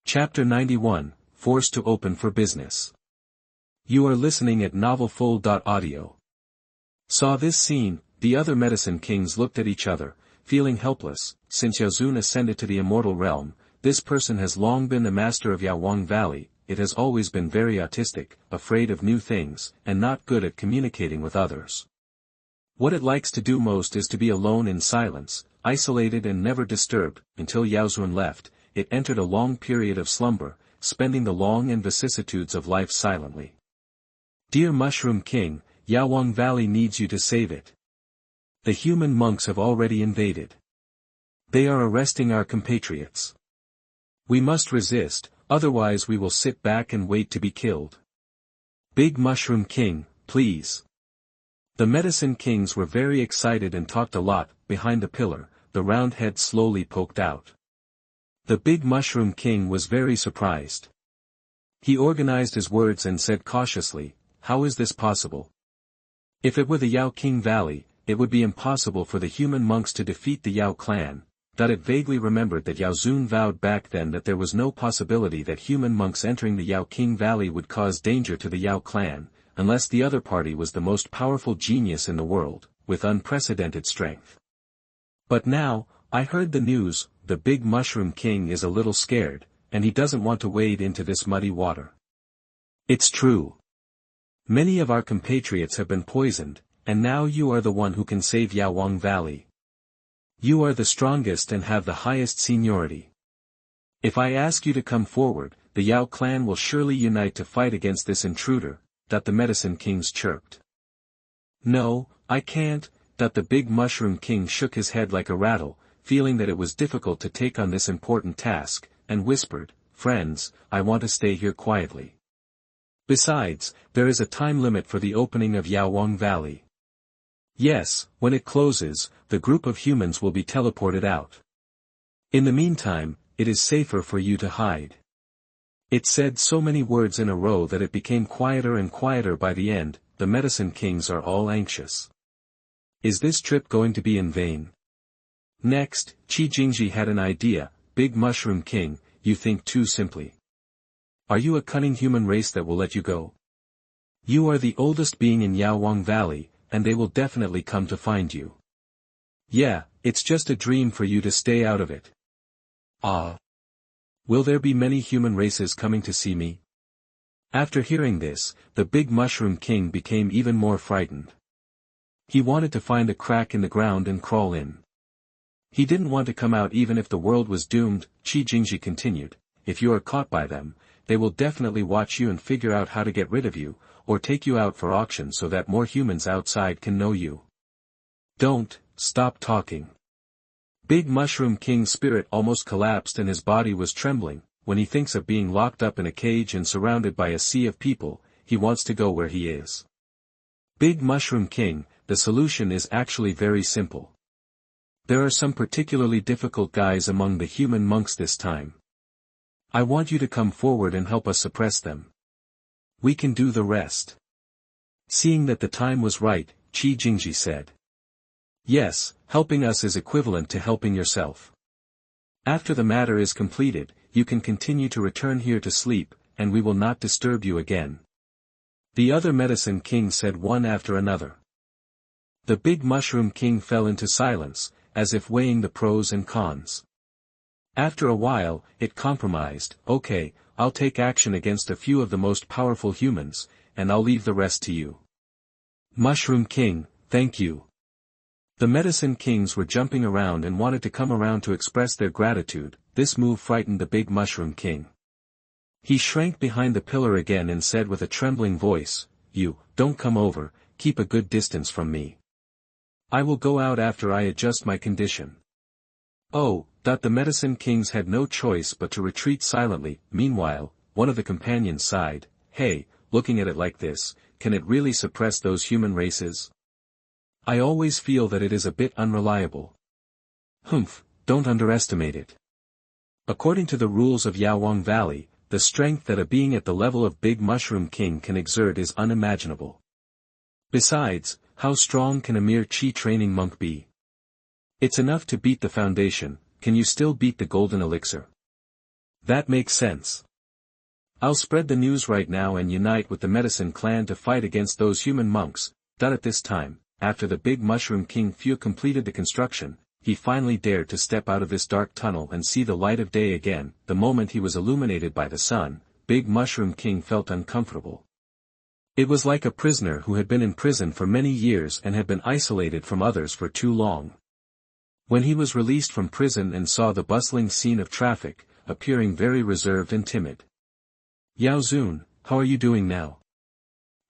Chapter 91, Forced to Open for Business. You are listening at novelfull.audio. Saw this scene, the other medicine kings looked at each other, feeling helpless. Since Yaozun ascended to the immortal realm, this person has long been the master of Yaowang Valley. It has always been very autistic, afraid of new things, and not good at communicating with others. What it likes to do most is to be alone in silence, isolated and never disturbed. Until Yaozun left, it entered a long period of slumber, spending the long and vicissitudes of life silently. Dear Mushroom King, Yaowang Valley needs you to save it. The human monks have already invaded. They are arresting our compatriots. We must resist, otherwise we will sit back and wait to be killed. Big Mushroom King, please. The medicine kings were very excited and talked a lot. Behind the pillar, the round head slowly poked out. The big Mushroom King was very surprised. He organized his words and said cautiously, "How is this possible? If it were the Yao Qing Valley, it would be impossible for the human monks to defeat the Yao clan." That it vaguely remembered that Yaozun vowed back then that there was no possibility that human monks entering the Yao Qing Valley would cause danger to the Yao clan, unless the other party was the most powerful genius in the world, with unprecedented strength. But now, I heard the news. The big Mushroom King is a little scared, and he doesn't want to wade into this muddy water. It's true. Many of our compatriots have been poisoned, and now you are the one who can save Yaowang Valley. You are the strongest and have the highest seniority. If I ask you to come forward, the Yao clan will surely unite to fight against this intruder, that the medicine kings chirped. No, I can't, that the big Mushroom King shook his head like a rattle, feeling that it was difficult to take on this important task, and whispered, "Friends, I want to stay here quietly. Besides, there is a time limit for the opening of Yaowang Valley. Yes, when it closes, the group of humans will be teleported out. In the meantime, it is safer for you to hide." It said so many words in a row that it became quieter and quieter by the end. The medicine kings are all anxious. Is this trip going to be in vain? Next, Qi Jingji had an idea. Big Mushroom King, you think too simply. Are you a cunning human race that will let you go? You are the oldest being in Yaowang Valley, and they will definitely come to find you. Yeah, it's just a dream for you to stay out of it. Ah. Will there be many human races coming to see me? After hearing this, the big Mushroom King became even more frightened. He wanted to find a crack in the ground and crawl in. He didn't want to come out even if the world was doomed. Qi Jingji continued, "If you are caught by them, they will definitely watch you and figure out how to get rid of you, or take you out for auction so that more humans outside can know you. Don't, stop talking." Big Mushroom King's spirit almost collapsed and his body was trembling. When he thinks of being locked up in a cage and surrounded by a sea of people, he wants to go where he is. Big Mushroom King, the solution is actually very simple. There are some particularly difficult guys among the human monks this time. I want you to come forward and help us suppress them. We can do the rest. Seeing that the time was right, Qi Jingji said. Yes, helping us is equivalent to helping yourself. After the matter is completed, you can continue to return here to sleep, and we will not disturb you again. The other medicine kings said one after another. The big Mushroom King fell into silence, as if weighing the pros and cons. After a while, it compromised. Okay, I'll take action against a few of the most powerful humans, and I'll leave the rest to you. Mushroom King, thank you. The medicine kings were jumping around and wanted to come around to express their gratitude. This move frightened the big Mushroom King. He shrank behind the pillar again and said with a trembling voice, "You, don't come over, keep a good distance from me. I will go out after I adjust my condition." Oh, that the medicine kings had no choice but to retreat silently. Meanwhile, one of the companions sighed, "Hey, looking at it like this, can it really suppress those human races? I always feel that it is a bit unreliable." Humph, don't underestimate it. According to the rules of Yaowang Valley, the strength that a being at the level of Big Mushroom King can exert is unimaginable. Besides, how strong can a mere Qi training monk be? It's enough to beat the foundation. Can you still beat the golden elixir? That makes sense. I'll spread the news right now and unite with the medicine clan to fight against those human monks. At this time, after the big mushroom king Fu completed the construction, he finally dared to step out of this dark tunnel and see the light of day again. The moment he was illuminated by the sun, Big Mushroom King felt uncomfortable. It was like a prisoner who had been in prison for many years and had been isolated from others for too long. When he was released from prison and saw the bustling scene of traffic, appearing very reserved and timid. Yao Zun, how are you doing now?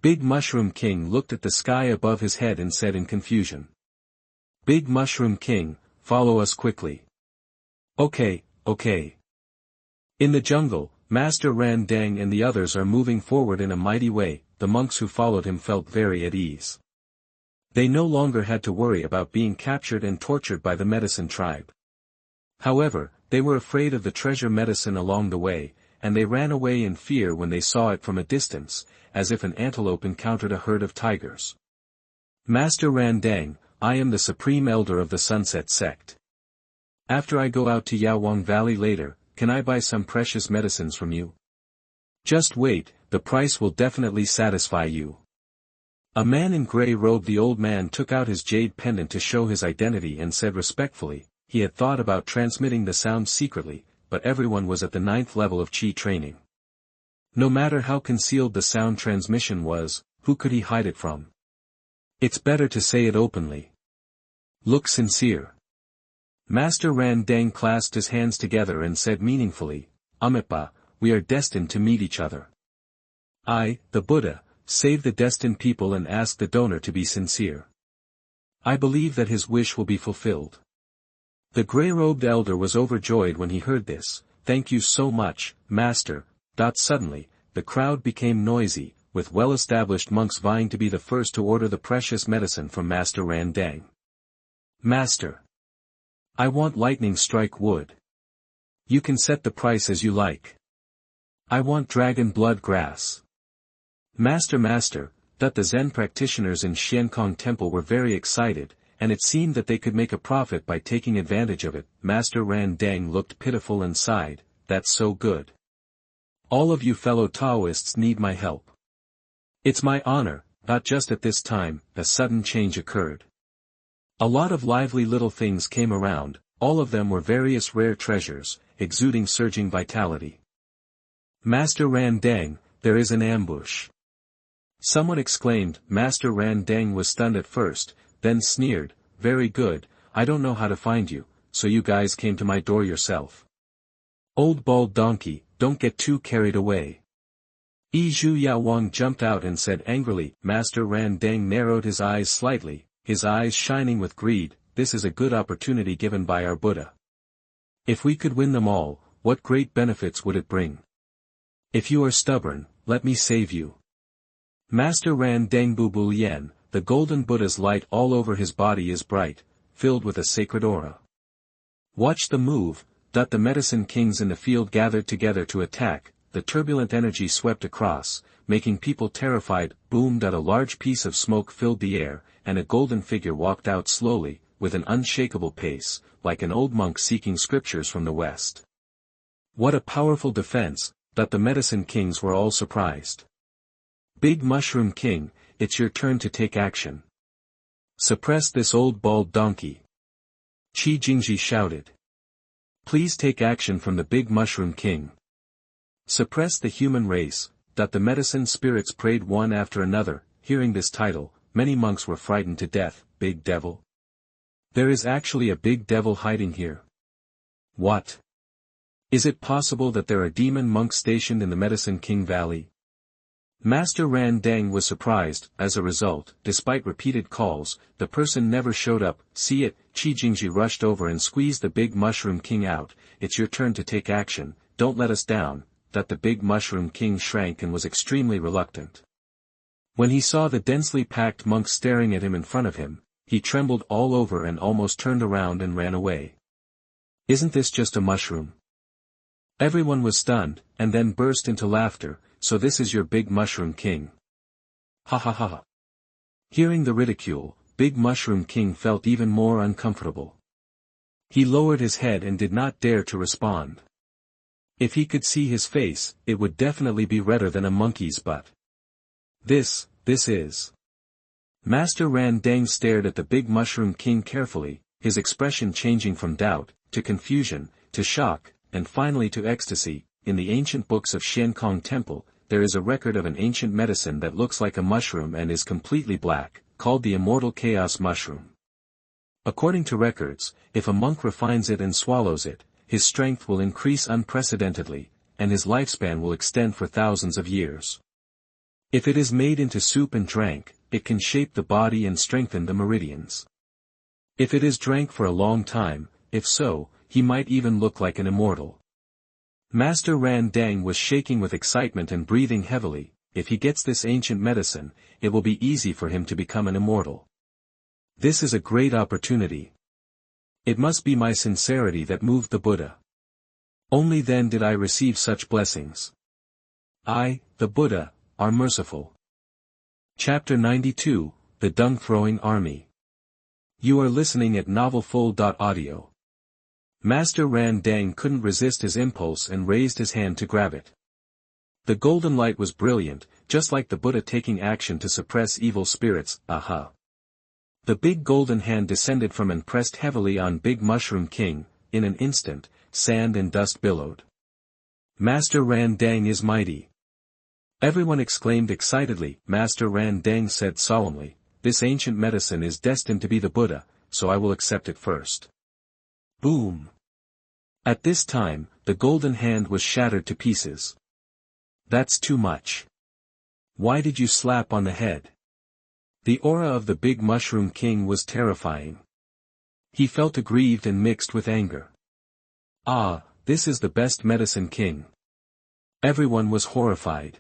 Big Mushroom King looked at the sky above his head and said in confusion. Big Mushroom King, follow us quickly. Okay. In the jungle, Master Ran Dang and the others are moving forward in a mighty way. The monks who followed him felt very at ease. They no longer had to worry about being captured and tortured by the medicine tribe. However, they were afraid of the treasure medicine along the way, and they ran away in fear when they saw it from a distance, as if an antelope encountered a herd of tigers. Master Ran Dang, I am the Supreme Elder of the Sunset Sect. After I go out to Yaowang Valley later, can I buy some precious medicines from you? Just wait, the price will definitely satisfy you. A man in grey robe. The old man took out his jade pendant to show his identity and said respectfully, he had thought about transmitting the sound secretly, but everyone was at the 9th level of Qi training. No matter how concealed the sound transmission was, who could he hide it from? It's better to say it openly. Look sincere. Master Ran Dang clasped his hands together and said meaningfully, Amipa, we are destined to meet each other. I, the Buddha, save the destined people and ask the donor to be sincere. I believe that his wish will be fulfilled. The grey-robed elder was overjoyed when he heard this. Thank you so much, Master. Suddenly, the crowd became noisy, with well-established monks vying to be the first to order the precious medicine from Master Ran Dang. Master. I want lightning strike wood. You can set the price as you like. I want dragon blood grass. Master, the Zen practitioners in Xiankong Temple were very excited, and it seemed that they could make a profit by taking advantage of it. Master Ran Dang looked pitiful and sighed, that's so good. All of you fellow Taoists need my help. It's my honor. Just at this time, a sudden change occurred. A lot of lively little things came around, all of them were various rare treasures, exuding surging vitality. Master Ran Dang, there is an ambush. Someone exclaimed. Master Ran Dang was stunned at first, then sneered, very good, I don't know how to find you, so you guys came to my door yourself. Old bald donkey, don't get too carried away. Zhu Yaowang jumped out and said angrily. Master Ran Dang narrowed his eyes slightly, his eyes shining with greed. This is a good opportunity given by our Buddha. If we could win them all, what great benefits would it bring? If you are stubborn, let me save you. Master Ran Dang Bu Yen, the golden Buddha's light all over his body is bright, filled with a sacred aura. Watch the move. The medicine kings in the field gathered together to attack. The turbulent energy swept across, making people terrified. Boom! A large piece of smoke filled the air, and a golden figure walked out slowly, with an unshakable pace, like an old monk seeking scriptures from the west. What a powerful defense! The medicine kings were all surprised. Big Mushroom King, it's your turn to take action. Suppress this old bald donkey. Qi Jingji shouted. Please take action from the Big Mushroom King. Suppress the human race. The medicine spirits prayed one after another. Hearing this title, many monks were frightened to death. Big devil? There is actually a big devil hiding here. What? Is it possible that there are demon monks stationed in the Medicine King Valley? Master Ran Dang was surprised. As a result, despite repeated calls, the person never showed up. See it? Qi Jingji rushed over and squeezed the Big Mushroom King out. It's your turn to take action, don't let us down. The Big Mushroom King shrank and was extremely reluctant. When he saw the densely packed monks staring at him in front of him, he trembled all over and almost turned around and ran away. Isn't this just a mushroom? Everyone was stunned, and then burst into laughter. So this is your Big Mushroom King. Ha ha ha ha. Hearing the ridicule, Big Mushroom King felt even more uncomfortable. He lowered his head and did not dare to respond. If he could see his face, it would definitely be redder than a monkey's butt. This is. Master Ran Dang stared at the big Mushroom King carefully, his expression changing from doubt, to confusion, to shock, and finally to ecstasy. In the ancient books of Xiankong Temple, there is a record of an ancient medicine that looks like a mushroom and is completely black, called the Immortal Chaos Mushroom. According to records, if a monk refines it and swallows it, his strength will increase unprecedentedly, and his lifespan will extend for thousands of years. If it is made into soup and drank, it can shape the body and strengthen the meridians. If it is drank for a long time, if so, he might even look like an immortal. Master Ran Dang was shaking with excitement and breathing heavily. If he gets this ancient medicine, it will be easy for him to become an immortal. This is a great opportunity. It must be my sincerity that moved the Buddha. Only then did I receive such blessings. I, the Buddha, are merciful. Chapter 92, The Dung-Throwing Army. You are listening at novelfull.audio. Master Ran Dang couldn't resist his impulse and raised his hand to grab it. The golden light was brilliant, just like the Buddha taking action to suppress evil spirits. Aha! The big golden hand descended from and pressed heavily on Big Mushroom King. In an instant, sand and dust billowed. Master Ran Dang is mighty. Everyone exclaimed excitedly. Master Ran Dang said solemnly, "This ancient medicine is destined to be the Buddha, so I will accept it first." Boom! At this time, the golden hand was shattered to pieces. That's too much. Why did you slap on the head? The aura of the Big Mushroom King was terrifying. He felt aggrieved and mixed with anger. Ah, this is the best medicine, King. Everyone was horrified.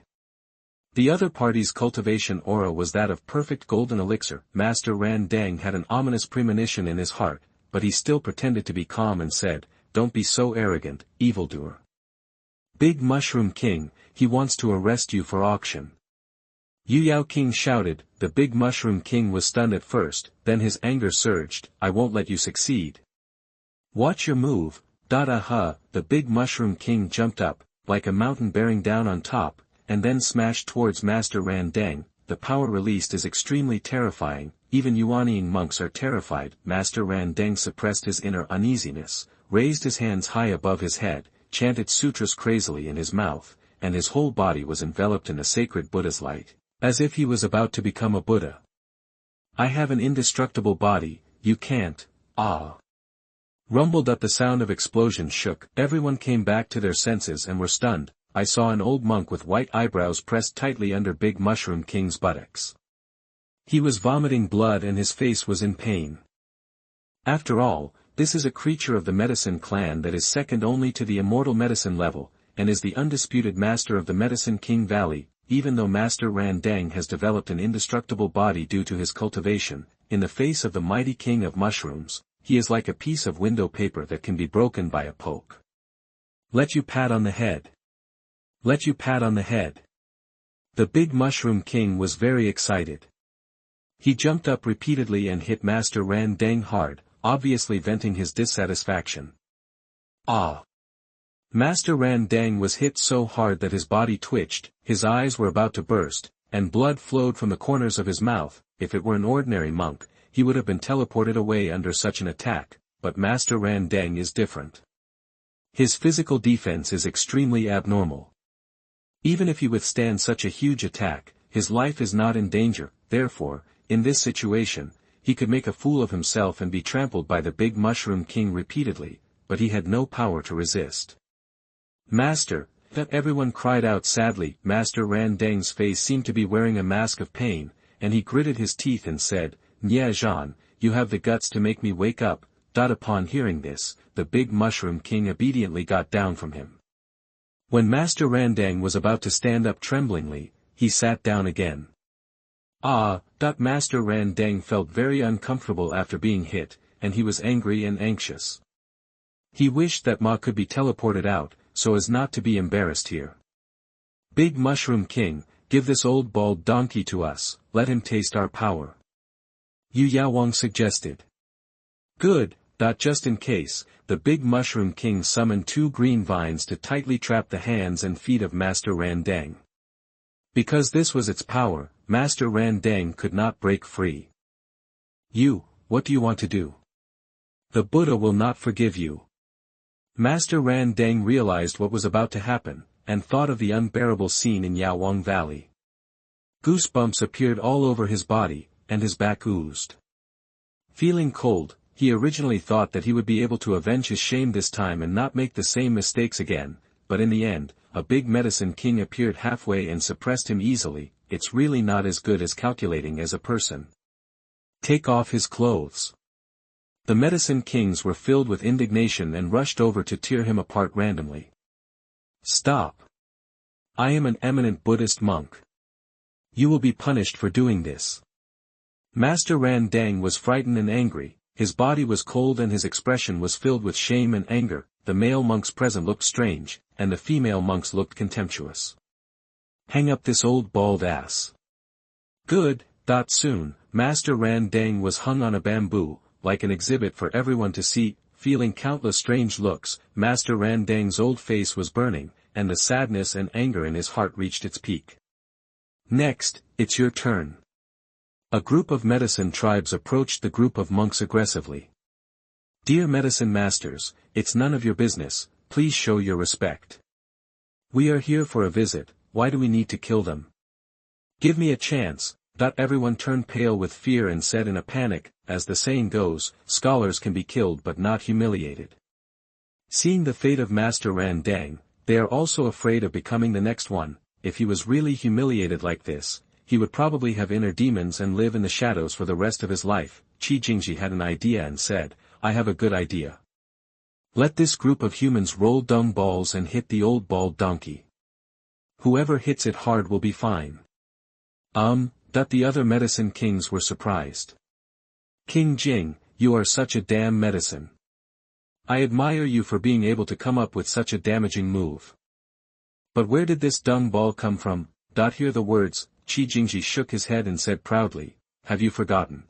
The other party's cultivation aura was that of perfect golden elixir. Master Ran Dang had an ominous premonition in his heart, but he still pretended to be calm and said, "Don't be so arrogant, evildoer. Big Mushroom King, he wants to arrest you for auction." Yu Yao King shouted. The Big Mushroom King was stunned at first, then his anger surged. "I won't let you succeed. Watch your move." Aha! The Big Mushroom King jumped up, like a mountain bearing down on top, and then smashed towards Master Ran Dang. The power released is extremely terrifying, even Yuanian monks are terrified. Master Ran Dang suppressed his inner uneasiness, raised his hands high above his head, chanted sutras crazily in his mouth, and his whole body was enveloped in a sacred Buddha's light, as if he was about to become a Buddha. "I have an indestructible body, you can't." Ah! Rumbled up. The sound of explosions shook. Everyone came back to their senses and were stunned. I saw an old monk with white eyebrows pressed tightly under Big Mushroom King's buttocks. He was vomiting blood and his face was in pain. After all, this is a creature of the medicine clan that is second only to the immortal medicine level, and is the undisputed master of the Medicine King Valley. Even though Master Ran Dang has developed an indestructible body due to his cultivation, in the face of the mighty king of mushrooms, he is like a piece of window paper that can be broken by a poke. Let you pat on the head. Let you pat on the head. The Big Mushroom King was very excited. He jumped up repeatedly and hit Master Ran Dang hard, obviously venting his dissatisfaction. Ah! Master Ran Dang was hit so hard that his body twitched, his eyes were about to burst, and blood flowed from the corners of his mouth. If it were an ordinary monk, he would have been teleported away under such an attack, but Master Ran Dang is different. His physical defense is extremely abnormal. Even if he withstands such a huge attack, his life is not in danger. Therefore, in this situation, he could make a fool of himself and be trampled by the Big Mushroom King repeatedly, but he had no power to resist. "Master!" that everyone cried out sadly. Master Ran Dang's face seemed to be wearing a mask of pain, and he gritted his teeth and said, "Nye Zhan, you have the guts to make me wake up." Upon hearing this, the Big Mushroom King obediently got down from him. When Master Ran Dang was about to stand up tremblingly, he sat down again. Ah! Master Ran Dang felt very uncomfortable after being hit, and he was angry and anxious. He wished that Ma could be teleported out, so as not to be embarrassed here. "Big Mushroom King, give this old bald donkey to us, let him taste our power," Yu Yaowang suggested. "Good," Just in case, the big mushroom king summoned 2 green vines to tightly trap the hands and feet of Master Randang. Because this was its power, Master Randang could not break free. What do you want to do? The Buddha will not forgive you. Master Randang realized what was about to happen, and thought of the unbearable scene in Yaowang Valley. Goosebumps appeared all over his body, and his back oozed. Feeling cold, he originally thought that he would be able to avenge his shame this time and not make the same mistakes again, but in the end, a big medicine king appeared halfway and suppressed him easily. It's really not as good as calculating as a person. Take off his clothes. The medicine kings were filled with indignation and rushed over to tear him apart randomly. Stop. I am an eminent Buddhist monk. You will be punished for doing this. Master Randang was frightened and angry, his body was cold and his expression was filled with shame and anger. The male monks present looked strange, and the female monks looked contemptuous. Hang up this old bald ass. Good. Soon, Master Randang was hung on a bamboo, like an exhibit for everyone to see. Feeling countless strange looks, Master Randang's old face was burning, and the sadness and anger in his heart reached its peak. Next, it's your turn. A group of medicine tribes approached the group of monks aggressively. Dear medicine masters, it's none of your business, please show your respect. We are here for a visit, why do we need to kill them? Give me a chance. Everyone turned pale with fear and said in a panic, as the saying goes, scholars can be killed but not humiliated. Seeing the fate of Master Randang, they are also afraid of becoming the next one. If he was really humiliated like this, he would probably have inner demons and live in the shadows for the rest of his life. Qi Jingji had an idea and said, I have a good idea. Let this group of humans roll dung balls and hit the old bald donkey. Whoever hits it hard will be fine. The other medicine kings were surprised. King Jing, you are such a damn medicine. I admire you for being able to come up with such a damaging move. But where did this dung ball come from? Hear the words, Qi Jingji shook his head and said proudly, have you forgotten?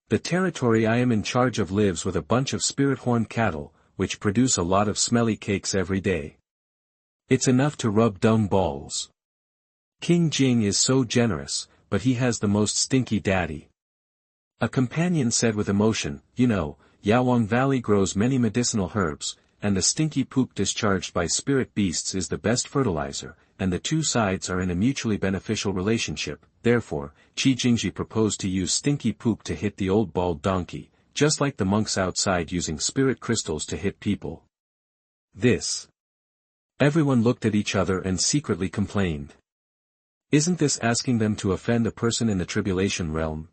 The territory I am in charge of lives with a bunch of spirit horn cattle, which produce a lot of smelly cakes every day. It's enough to rub dung balls. King Jing is so generous, but he has the most stinky daddy. A companion said with emotion, Yaowang Valley grows many medicinal herbs, and the stinky poop discharged by spirit beasts is the best fertilizer, and the two sides are in a mutually beneficial relationship. Therefore, Qi Jingji proposed to use stinky poop to hit the old bald donkey, just like the monks outside using spirit crystals to hit people. Everyone looked at each other and secretly complained. Isn't this asking them to offend a person in the tribulation realm?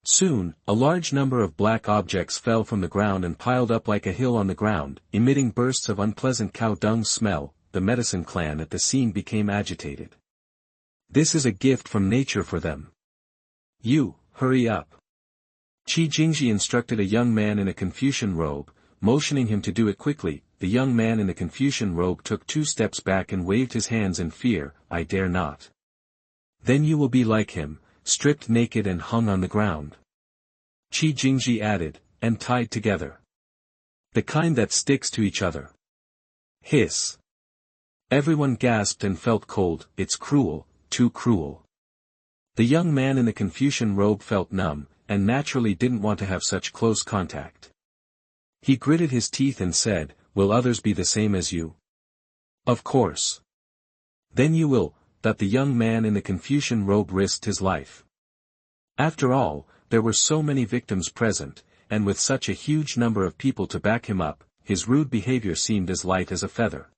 Soon, a large number of black objects fell from the ground and piled up like a hill on the ground, emitting bursts of unpleasant cow dung smell. The medicine clan at the scene became agitated. This is a gift from nature for them. Hurry up. Qi Jingji instructed a young man in a Confucian robe, motioning him to do it quickly. The young man in the Confucian robe took 2 steps back and waved his hands in fear, I dare not. Then you will be like him, stripped naked and hung on the ground. Qi Jingji added, and tied together. The kind that sticks to each other. Hiss. Everyone gasped and felt cold. It's cruel, too cruel. The young man in the Confucian robe felt numb, and naturally didn't want to have such close contact. He gritted his teeth and said, will others be the same as you? Of course. Then you will. The young man in the Confucian robe risked his life. After all, there were so many victims present, and with such a huge number of people to back him up, his rude behavior seemed as light as a feather.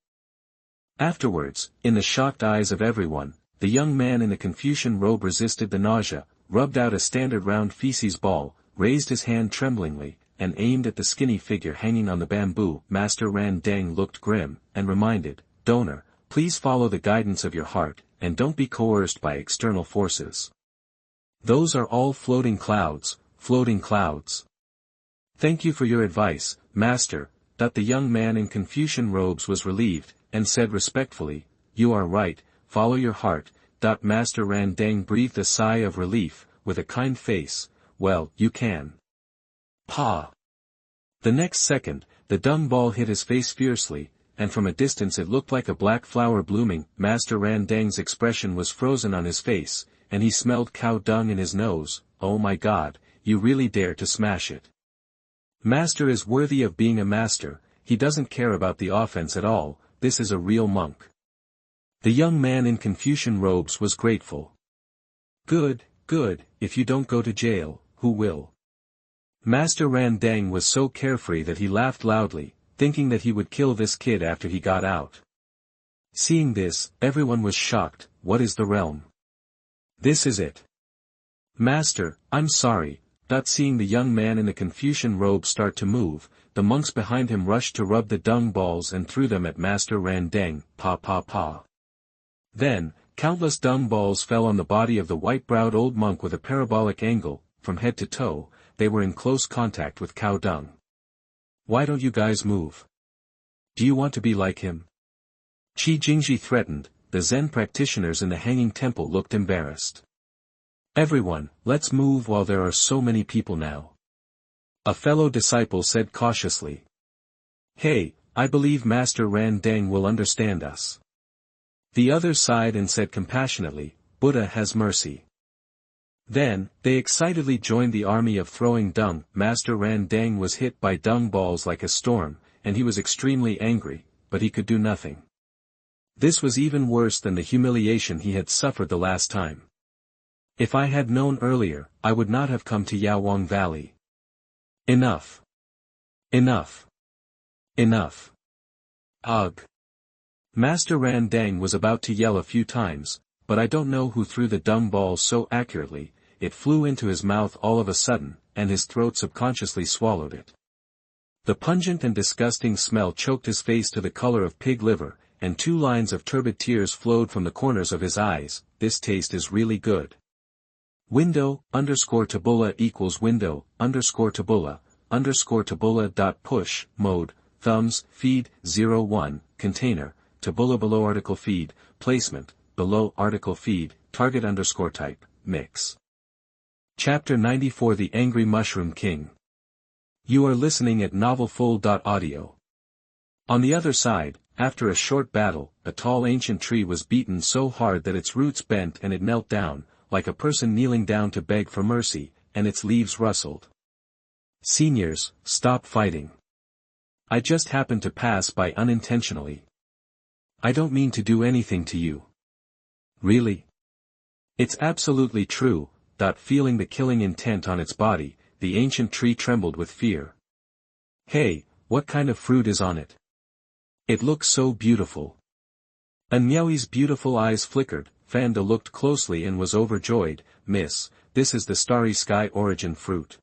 Afterwards, in the shocked eyes of everyone, the young man in the Confucian robe resisted the nausea, rubbed out a standard round feces ball, raised his hand tremblingly, and aimed at the skinny figure hanging on the bamboo. Master Randang looked grim, and reminded, Donor, please follow the guidance of your heart, and don't be coerced by external forces. Those are all floating clouds, floating clouds. Thank you for your advice, Master. The young man in Confucian robes was relieved, and said respectfully, you are right, follow your heart. Master Randang breathed a sigh of relief, with a kind face, well, you can. Pa. The next second, the dung ball hit his face fiercely, and from a distance it looked like a black flower blooming. Master Ran Dang's expression was frozen on his face, and he smelled cow dung in his nose. Oh my god, you really dare to smash it. Master is worthy of being a master, he doesn't care about the offense at all, this is a real monk. The young man in Confucian robes was grateful. Good, good, if you don't go to jail, who will? Master Ran Dang was so carefree that he laughed loudly, thinking that he would kill this kid after he got out. Seeing this, everyone was shocked. What is the realm? This is it. Master, I'm sorry. Seeing the young man in the Confucian robe start to move, the monks behind him rushed to rub the dung balls and threw them at Master Ran Dang. Pa pa pa. Then, countless dung balls fell on the body of the white-browed old monk with a parabolic angle. From head to toe, they were in close contact with cow dung. Why don't you guys move? Do you want to be like him? Qi Jingji threatened. The Zen practitioners in the hanging temple looked embarrassed. Everyone, let's move while there are so many people now. A fellow disciple said cautiously. Hey, I believe Master Ran Dang will understand us. The others sighed and said compassionately, Buddha has mercy. Then, they excitedly joined the army of throwing dung. Master Ran Dang was hit by dung balls like a storm, and he was extremely angry, but he could do nothing. This was even worse than the humiliation he had suffered the last time. If I had known earlier, I would not have come to Yaowang Valley. Enough. Enough. Enough. Ugh. Master Ran Dang was about to yell a few times, but I don't know who threw the dung ball so accurately, it flew into his mouth all of a sudden, and his throat subconsciously swallowed it. The pungent and disgusting smell choked his face to the color of pig liver, and 2 lines of turbid tears flowed from the corners of his eyes. This taste is really good. Window_tabula equals window_tabula dot push, mode, thumbs, feed, 01, container, tabula below article feed, placement, below article feed, target _type, mix. Chapter 94 The Angry Mushroom King. You are listening at novelfull.audio. On the other side, after a short battle, a tall ancient tree was beaten so hard that its roots bent and it knelt down, like a person kneeling down to beg for mercy, and its leaves rustled. Seniors, stop fighting. I just happened to pass by unintentionally. I don't mean to do anything to you. Really? It's absolutely true. Feeling the killing intent on its body, the ancient tree trembled with fear. Hey, what kind of fruit is on it? It looks so beautiful. Anmiaoi's beautiful eyes flickered. Fanda looked closely and was overjoyed. Miss, this is the starry sky origin fruit.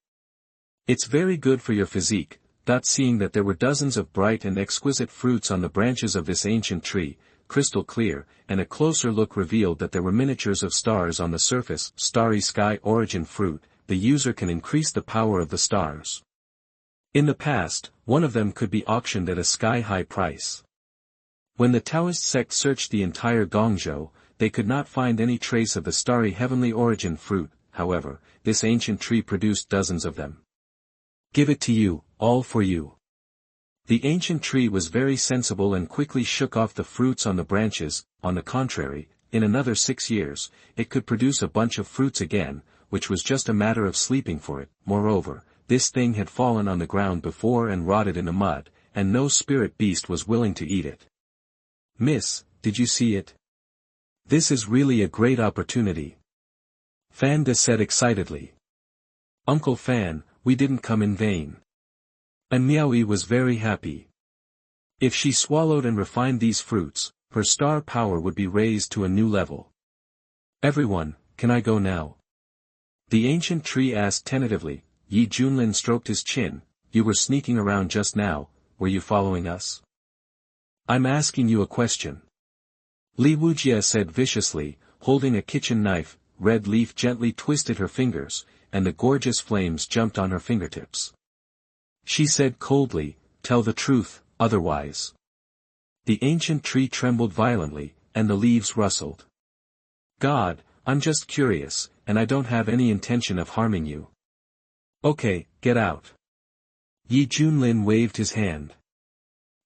It's very good for your physique. Seeing that there were dozens of bright and exquisite fruits on the branches of this ancient tree, crystal clear, and a closer look revealed that there were miniatures of stars on the surface. Starry sky origin fruit, the user can increase the power of the stars. In the past, one of them could be auctioned at a sky-high price. When the Taoist sect searched the entire Gongzhou, they could not find any trace of the starry heavenly origin fruit. However, this ancient tree produced dozens of them. Give it to you, all for you. The ancient tree was very sensible and quickly shook off the fruits on the branches. On the contrary, in another 6 years, it could produce a bunch of fruits again, which was just a matter of sleeping for it. Moreover, this thing had fallen on the ground before and rotted in the mud, and no spirit beast was willing to eat it. Miss, did you see it? This is really a great opportunity. Fanda said excitedly. Uncle Fan, we didn't come in vain. And Miaoi was very happy. If she swallowed and refined these fruits, her star power would be raised to a new level. Everyone, can I go now? The ancient tree asked tentatively. Yi Junlin stroked his chin. You were sneaking around just now, were you following us? I'm asking you a question. Li Wujie said viciously, holding a kitchen knife. Red Leaf gently twisted her fingers, and the gorgeous flames jumped on her fingertips. She said coldly, tell the truth, otherwise. The ancient tree trembled violently, and the leaves rustled. God, I'm just curious, and I don't have any intention of harming you. Okay, get out. Junlin waved his hand.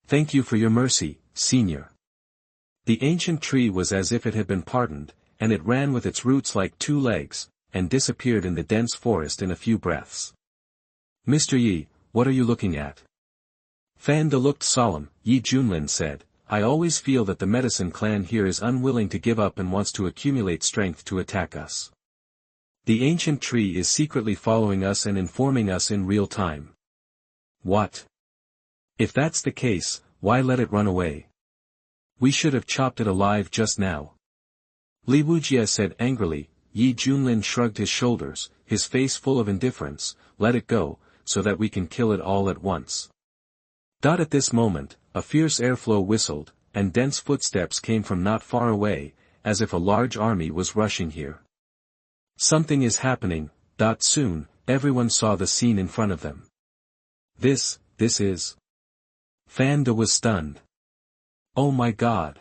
Thank you for your mercy, senior. The ancient tree was as if it had been pardoned, and it ran with its roots like two legs, and disappeared in the dense forest in a few breaths. Mr. Yi, what are you looking at? Fanda looked solemn. Junlin said, I always feel that the medicine clan here is unwilling to give up and wants to accumulate strength to attack us. The ancient tree is secretly following us and informing us in real time. What? If that's the case, why let it run away? We should have chopped it alive just now. Li Wujie said angrily. Junlin shrugged his shoulders, his face full of indifference. Let it go, so that we can kill it all at once. At this moment, a fierce airflow whistled, and dense footsteps came from not far away, as if a large army was rushing here. Something is happening. Soon, everyone saw the scene in front of them. This is... Fanda was stunned. Oh my god.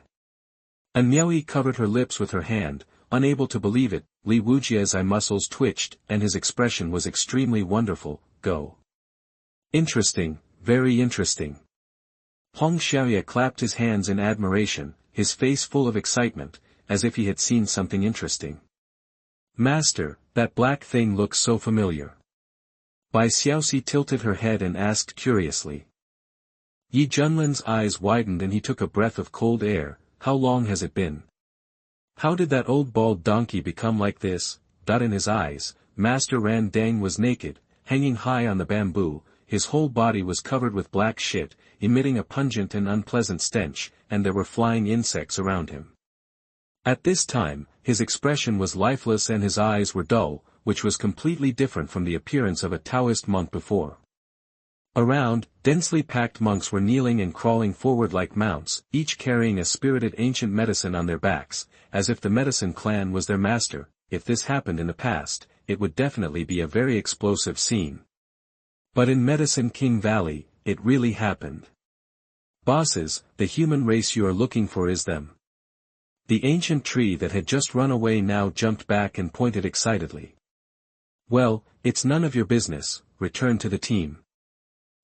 Anyeoi covered her lips with her hand, unable to believe it. Li Wujie's eye muscles twitched, and his expression was extremely wonderful. Go. Interesting, very interesting. Hong Xiaoye clapped his hands in admiration, his face full of excitement, as if he had seen something interesting. Master, that black thing looks so familiar. Bai Xiaoxi tilted her head and asked curiously. Junlin's eyes widened and he took a breath of cold air. How long has it been? How did that old bald donkey become like this? In his eyes, Master Ran Dang was naked, hanging high on the bamboo. His whole body was covered with black shit, emitting a pungent and unpleasant stench, and there were flying insects around him. At this time, his expression was lifeless and his eyes were dull, which was completely different from the appearance of a Taoist monk before. Around, densely packed monks were kneeling and crawling forward like mounts, each carrying a spirited ancient medicine on their backs, as if the medicine clan was their master. If this happened in the past, it would definitely be a very explosive scene. But in Medicine King Valley, it really happened. Bosses, the human race you are looking for is them. The ancient tree that had just run away now jumped back and pointed excitedly. Well, it's none of your business, return to the team.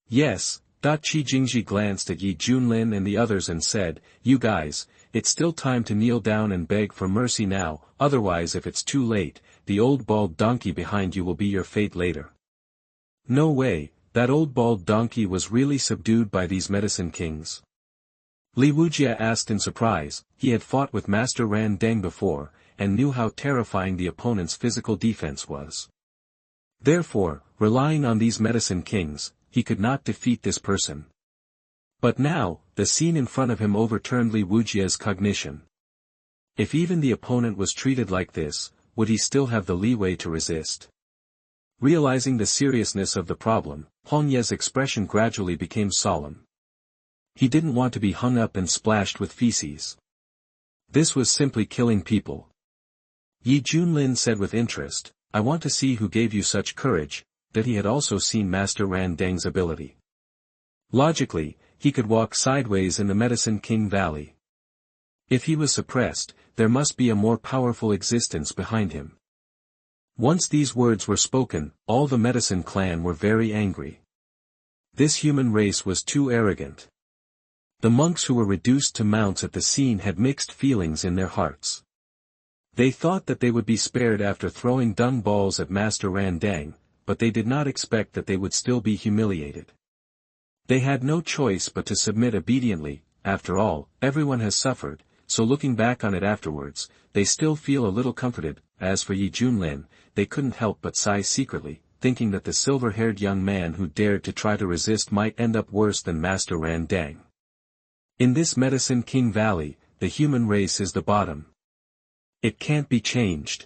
Yes. Qi Jingji glanced at Junlin and the others and said, you guys, it's still time to kneel down and beg for mercy now, otherwise if it's too late, the old bald donkey behind you will be your fate later. No way, that old bald donkey was really subdued by these medicine kings. Li Wujie asked in surprise. He had fought with Master Ran Dang before, and knew how terrifying the opponent's physical defense was. Therefore, relying on these medicine kings, he could not defeat this person. But now, the scene in front of him overturned Li Wujie's cognition. If even the opponent was treated like this, would he still have the leeway to resist? Realizing the seriousness of the problem, Hong Ye's expression gradually became solemn. He didn't want to be hung up and splashed with feces. This was simply killing people. Junlin said with interest, I want to see who gave you such courage. That he had also seen Master Ran Dang's ability. Logically, he could walk sideways in the Medicine King Valley. If he was suppressed, there must be a more powerful existence behind him. Once these words were spoken, all the medicine clan were very angry. This human race was too arrogant. The monks who were reduced to mounts at the scene had mixed feelings in their hearts. They thought that they would be spared after throwing dung balls at Master Ran Dang, but they did not expect that they would still be humiliated. They had no choice but to submit obediently. After all, everyone has suffered, so looking back on it afterwards, they still feel a little comforted. As for Junlin, they couldn't help but sigh secretly, thinking that the silver-haired young man who dared to try to resist might end up worse than Master Ran Dang. In this Medicine King Valley, the human race is the bottom. It can't be changed.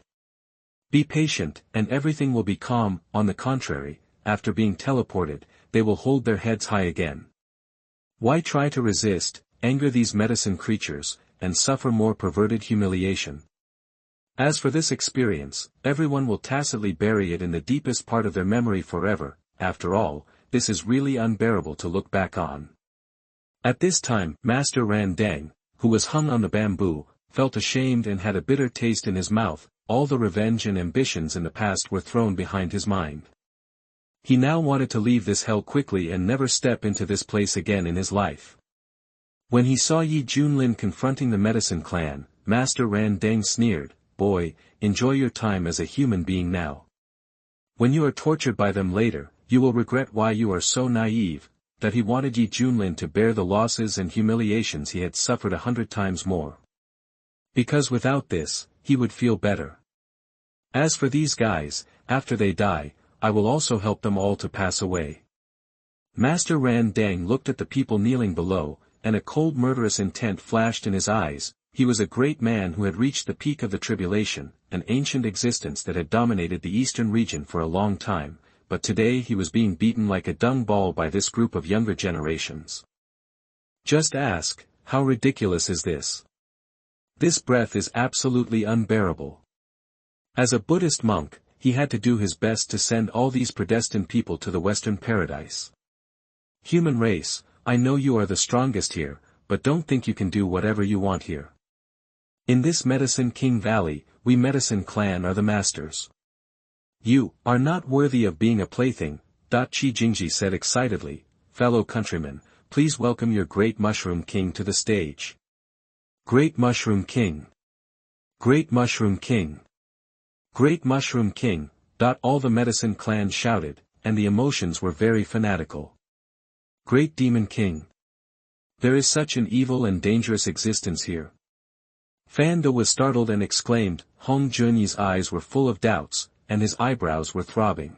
Be patient, and everything will be calm. On the contrary, after being teleported, they will hold their heads high again. Why try to resist, anger these medicine creatures, and suffer more perverted humiliation? As for this experience, everyone will tacitly bury it in the deepest part of their memory forever. After all, this is really unbearable to look back on. At this time, Master Ran Dang, who was hung on the bamboo, felt ashamed and had a bitter taste in his mouth. All the revenge and ambitions in the past were thrown behind his mind. He now wanted to leave this hell quickly and never step into this place again in his life. When he saw Yi Junlin confronting the medicine clan, Master Ran Deng sneered, "Boy, enjoy your time as a human being now. When you are tortured by them later, you will regret why you are so naive," that he wanted Yi Junlin to bear the losses and humiliations he had suffered 100 times more. Because without this, he would feel better. As for these guys, after they die, I will also help them all to pass away. Master Ran Deng looked at the people kneeling below, and a cold murderous intent flashed in his eyes. He was a great man who had reached the peak of the tribulation, an ancient existence that had dominated the eastern region for a long time, but today he was being beaten like a dung ball by this group of younger generations. Just ask, how ridiculous is this? This breath is absolutely unbearable. As a Buddhist monk, he had to do his best to send all these predestined people to the Western paradise. Human race, I know you are the strongest here, but don't think you can do whatever you want here. In this Medicine King Valley, we Medicine Clan are the masters. You are not worthy of being a plaything, Qi Jingji said excitedly. Fellow countrymen, please welcome your Great Mushroom King to the stage. Great Mushroom King. Great Mushroom King. Great Mushroom King. All the Medicine Clan shouted, and the emotions were very fanatical. Great Demon King. There is such an evil and dangerous existence here. Fan De was startled and exclaimed. Hong Junyi's eyes were full of doubts, and his eyebrows were throbbing.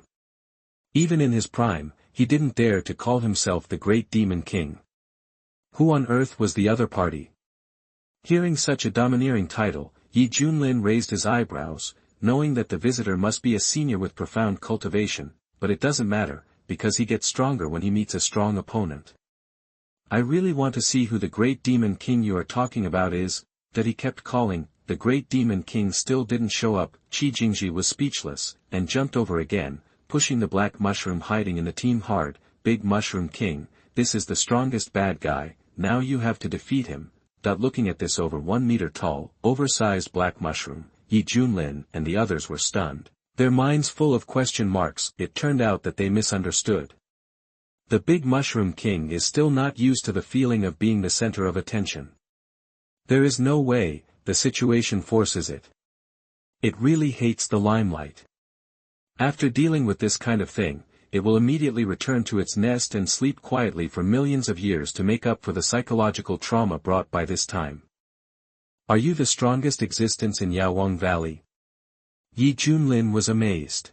Even in his prime, he didn't dare to call himself the Great Demon King. Who on earth was the other party? Hearing such a domineering title, Yi Junlin raised his eyebrows, knowing that the visitor must be a senior with profound cultivation, but it doesn't matter, because he gets stronger when he meets a strong opponent. I really want to see who the Great Demon King you are talking about is, that he kept calling. The Great Demon King still didn't show up. Qi Jingji was speechless, and jumped over again, pushing the black mushroom hiding in the team hard. Big Mushroom King, this is the strongest bad guy, now you have to defeat him. Looking at this over 1 meter tall, oversized black mushroom, Yi Junlin and the others were stunned, their minds full of question marks. It turned out that they misunderstood. The Big Mushroom King is still not used to the feeling of being the center of attention. There is no way, the situation forces it. It really hates the limelight. After dealing with this kind of thing, it will immediately return to its nest and sleep quietly for millions of years to make up for the psychological trauma brought by this time. Are you the strongest existence in Yaowang Valley? Yi Junlin was amazed.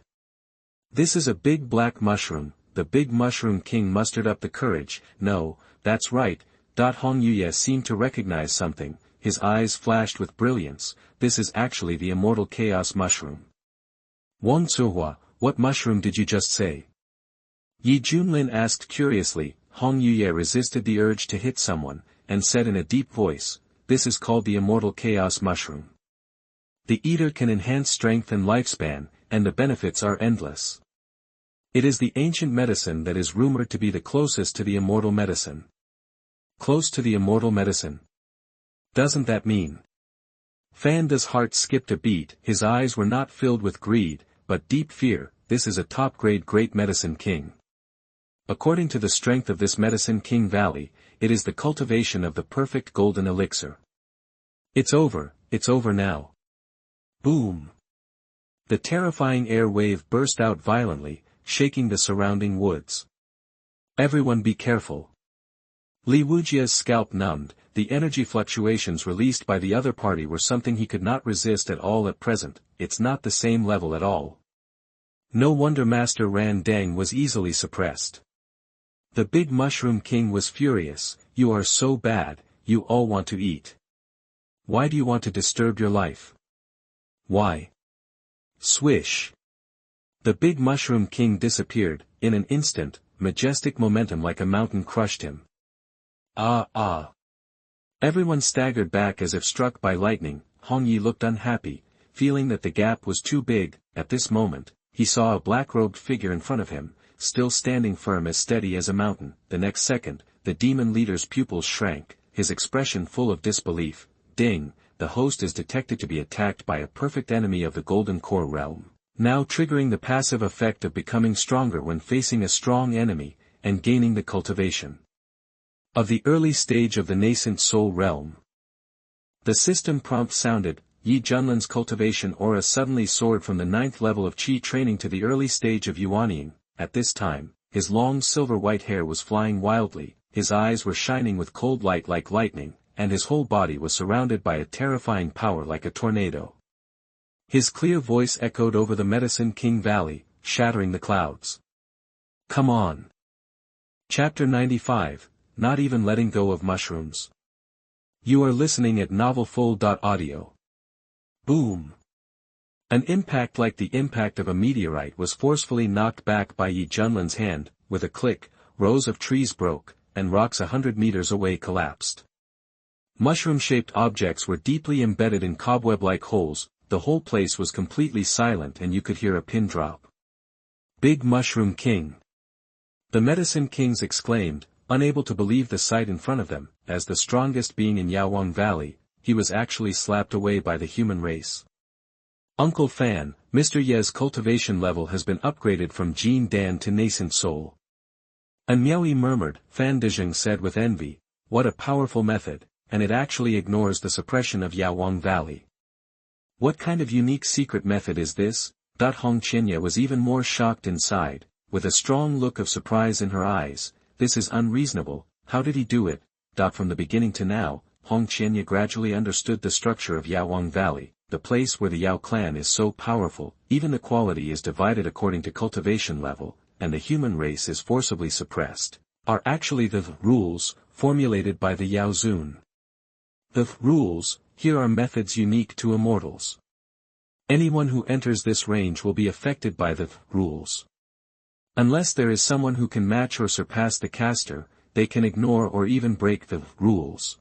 This is a big black mushroom. The Big Mushroom King mustered up the courage. No, that's right. Hong Yuye seemed to recognize something, his eyes flashed with brilliance. This is actually the Immortal Chaos Mushroom. Wang Zuhua, what mushroom did you just say? Yi Junlin asked curiously. Hong Yuye resisted the urge to hit someone, and said in a deep voice, this is called the Immortal Chaos Mushroom. The eater can enhance strength and lifespan, and the benefits are endless. It is the ancient medicine that is rumored to be the closest to the immortal medicine. Close to the immortal medicine. Doesn't that mean? Fan De's heart skipped a beat. His eyes were not filled with greed, but deep fear. This is a top-grade Great Medicine King. According to the strength of this Medicine King Valley, it is the cultivation of the perfect golden elixir. It's over now. Boom! The terrifying air wave burst out violently, shaking the surrounding woods. Everyone be careful. Li Wujia's scalp numbed. The energy fluctuations released by the other party were something he could not resist at all at present. It's not the same level at all. No wonder Master Ran Deng was easily suppressed. The Big Mushroom King was furious. You are so bad, you all want to eat. Why do you want to disturb your life? Why? Swish. The Big Mushroom King disappeared. In an instant, majestic momentum like a mountain crushed him. Ah! Everyone staggered back as if struck by lightning. Hong Yi looked unhappy, feeling that the gap was too big. At this moment, he saw a black-robed figure in front of him, still standing firm as steady as a mountain. The next second, the demon leader's pupils shrank, his expression full of disbelief. Ding, the host is detected to be attacked by a perfect enemy of the Golden Core realm. now triggering the passive effect of becoming stronger when facing a strong enemy, and gaining the cultivation of the early stage of the nascent soul realm. The system prompt sounded. Yi Junlin's cultivation aura suddenly soared from the 9th level of Qi training to the early stage of Yuanying. At this time, his long silver-white hair was flying wildly, his eyes were shining with cold light like lightning, and his whole body was surrounded by a terrifying power like a tornado. His clear voice echoed over the Medicine King Valley, shattering the clouds. Come on! Chapter 95, Not Even Letting Go of Mushrooms. You are listening at novelfull.audio. Boom! An impact like the impact of a meteorite was forcefully knocked back by Yi Junlin's hand. With a click, rows of trees broke, and rocks 100 meters away collapsed. Mushroom-shaped objects were deeply embedded in cobweb-like holes. The whole place was completely silent and you could hear a pin drop. Big Mushroom King! The Medicine Kings exclaimed, unable to believe the sight in front of them. As the strongest being in Yaowang Valley, he was actually slapped away by the human race. Uncle Fan, Mr. Ye's cultivation level has been upgraded from Jin Dan to nascent soul. And Miaoyi murmured. Fan Dezheng said with envy, what a powerful method, and it actually ignores the suppression of Yaowang Valley. What kind of unique secret method is this? Hong Qianye was even more shocked inside, with a strong look of surprise in her eyes. This is unreasonable. How did he do it? From the beginning to now, Hong Qianye gradually understood the structure of Yaowang Valley, the place where the Yao clan is so powerful. Even the quality is divided according to cultivation level, and the human race is forcibly suppressed, are actually the rules, formulated by the Yao Zun. The rules, here are methods unique to immortals. Anyone who enters this range will be affected by the rules. Unless there is someone who can match or surpass the caster, they can ignore or even break the rules.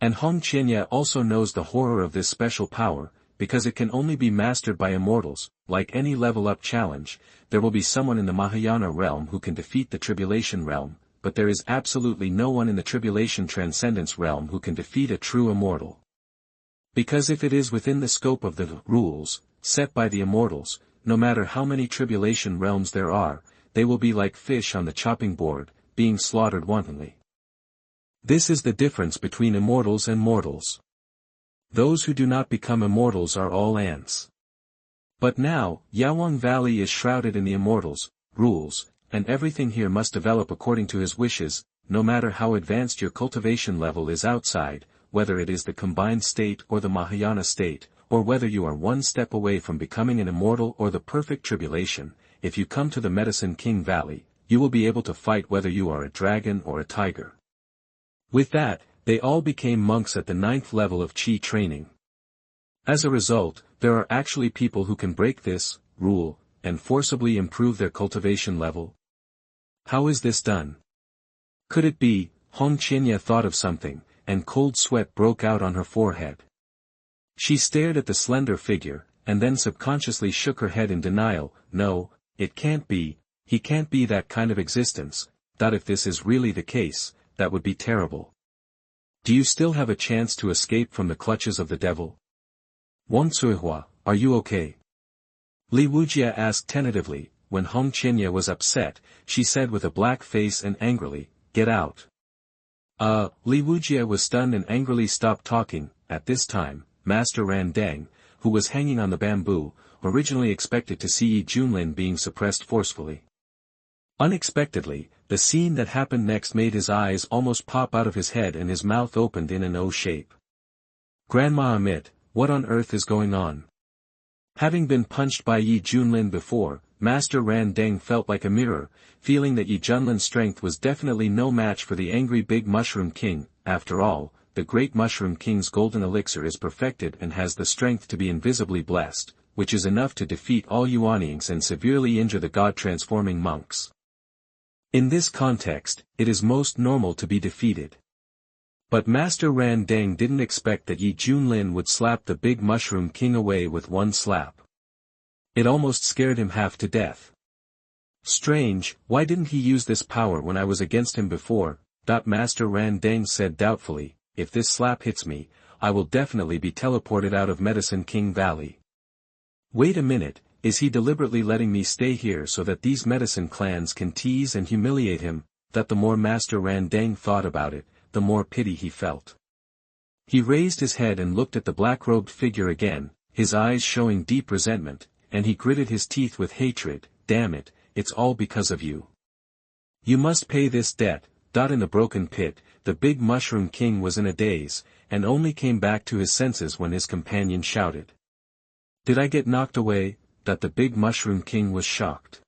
And Hong Qianye also knows the horror of this special power, because it can only be mastered by immortals. Like any level-up challenge, there will be someone in the Mahayana realm who can defeat the Tribulation realm, but there is absolutely no one in the Tribulation Transcendence realm who can defeat a true immortal. Because if it is within the scope of the rules, set by the immortals, no matter how many Tribulation realms there are, they will be like fish on the chopping board, being slaughtered wantonly. This is the difference between immortals and mortals. Those who do not become immortals are all ants. But now, Yaowang Valley is shrouded in the immortals' rules, and everything here must develop according to his wishes. No matter how advanced your cultivation level is outside, whether it is the combined state or the Mahayana state, or whether you are one step away from becoming an immortal or the perfect tribulation, if you come to the Medicine King Valley, you will be able to fight whether you are a dragon or a tiger. With that, they all became monks at the 9th level of Qi training. As a result, there are actually people who can break this rule, and forcibly improve their cultivation level. How is this done? Could it be? Hong Qianye thought of something, and cold sweat broke out on her forehead. She stared at the slender figure, and then subconsciously shook her head in denial. No, it can't be. He can't be that kind of existence. If this is really the case, that would be terrible. Do you still have a chance to escape from the clutches of the devil? Wang Xuanhuan, are you okay? Li Wujia asked tentatively. When Hong Qianye was upset, she said with a black face and angrily, get out. Li Wujia was stunned and angrily stopped talking. At this time, Master Ran Deng, who was hanging on the bamboo, originally expected to see Junlin being suppressed forcefully. Unexpectedly, the scene that happened next made his eyes almost pop out of his head and his mouth opened in an O shape. Grandma Amit, what on earth is going on? Having been punched by Yi Junlin before, Master Ran Deng felt like a mirror, feeling that Yi Junlin's strength was definitely no match for the angry Big Mushroom King. After all, the Great Mushroom King's golden elixir is perfected and has the strength to be invisibly blessed, which is enough to defeat all Yuanyings and severely injure the god-transforming monks. In this context, it is most normal to be defeated. But Master Ran Deng didn't expect that Yi Junlin would slap the Big Mushroom King away with one slap. It almost scared him half to death. Strange, why didn't he use this power when I was against him before? Master Ran Deng said doubtfully, if this slap hits me, I will definitely be teleported out of Medicine King Valley. Wait a minute, is he deliberately letting me stay here so that these medicine clans can tease and humiliate him? That the more Master Randang thought about it, the more pity he felt. He raised his head and looked at the black-robed figure again, his eyes showing deep resentment, and he gritted his teeth with hatred. Damn it, it's all because of you. You must pay this debt. In the broken pit, the big Mushroom King was in a daze, and only came back to his senses when his companion shouted. Did I get knocked away? The big Mushroom King was shocked.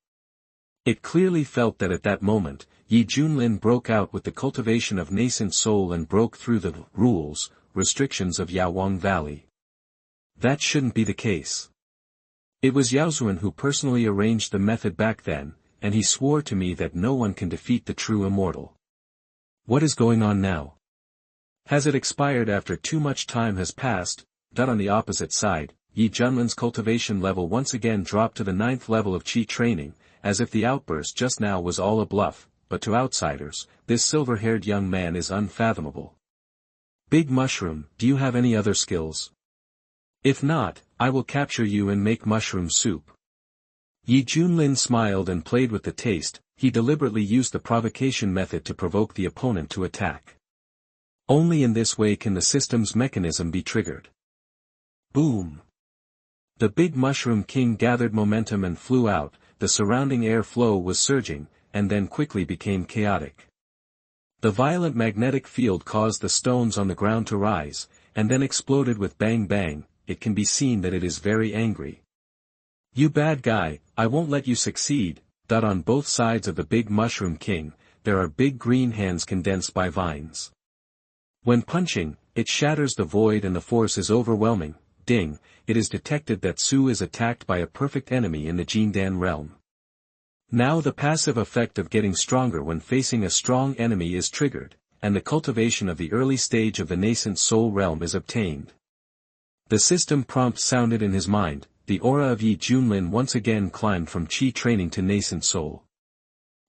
It clearly felt that at that moment, Junlin broke out with the cultivation of nascent soul and broke through the rules, restrictions of Yaowang Valley. That shouldn't be the case. It was Xuanhuan who personally arranged the method back then, and he swore to me that no one can defeat the true immortal. What is going on now? Has it expired after too much time has passed? On the opposite side, Junlin's cultivation level once again dropped to the 9th level of Qi training, as if the outburst just now was all a bluff, but to outsiders, this silver-haired young man is unfathomable. Big Mushroom, do you have any other skills? If not, I will capture you and make mushroom soup. Junlin smiled and played with the taste. He deliberately used the provocation method to provoke the opponent to attack. Only in this way can the system's mechanism be triggered. Boom! The big Mushroom King gathered momentum and flew out. The surrounding air flow was surging, and then quickly became chaotic. The violent magnetic field caused the stones on the ground to rise, and then exploded with bang bang. It can be seen that it is very angry. You bad guy, I won't let you succeed. On both sides of the big Mushroom King, there are big green hands condensed by vines. When punching, it shatters the void and the force is overwhelming. Ding, it is detected that Su is attacked by a perfect enemy in the Jindan realm. Now the passive effect of getting stronger when facing a strong enemy is triggered, and the cultivation of the early stage of the nascent soul realm is obtained. The system prompt sounded in his mind. The aura of Junlin once again climbed from Qi training to nascent soul.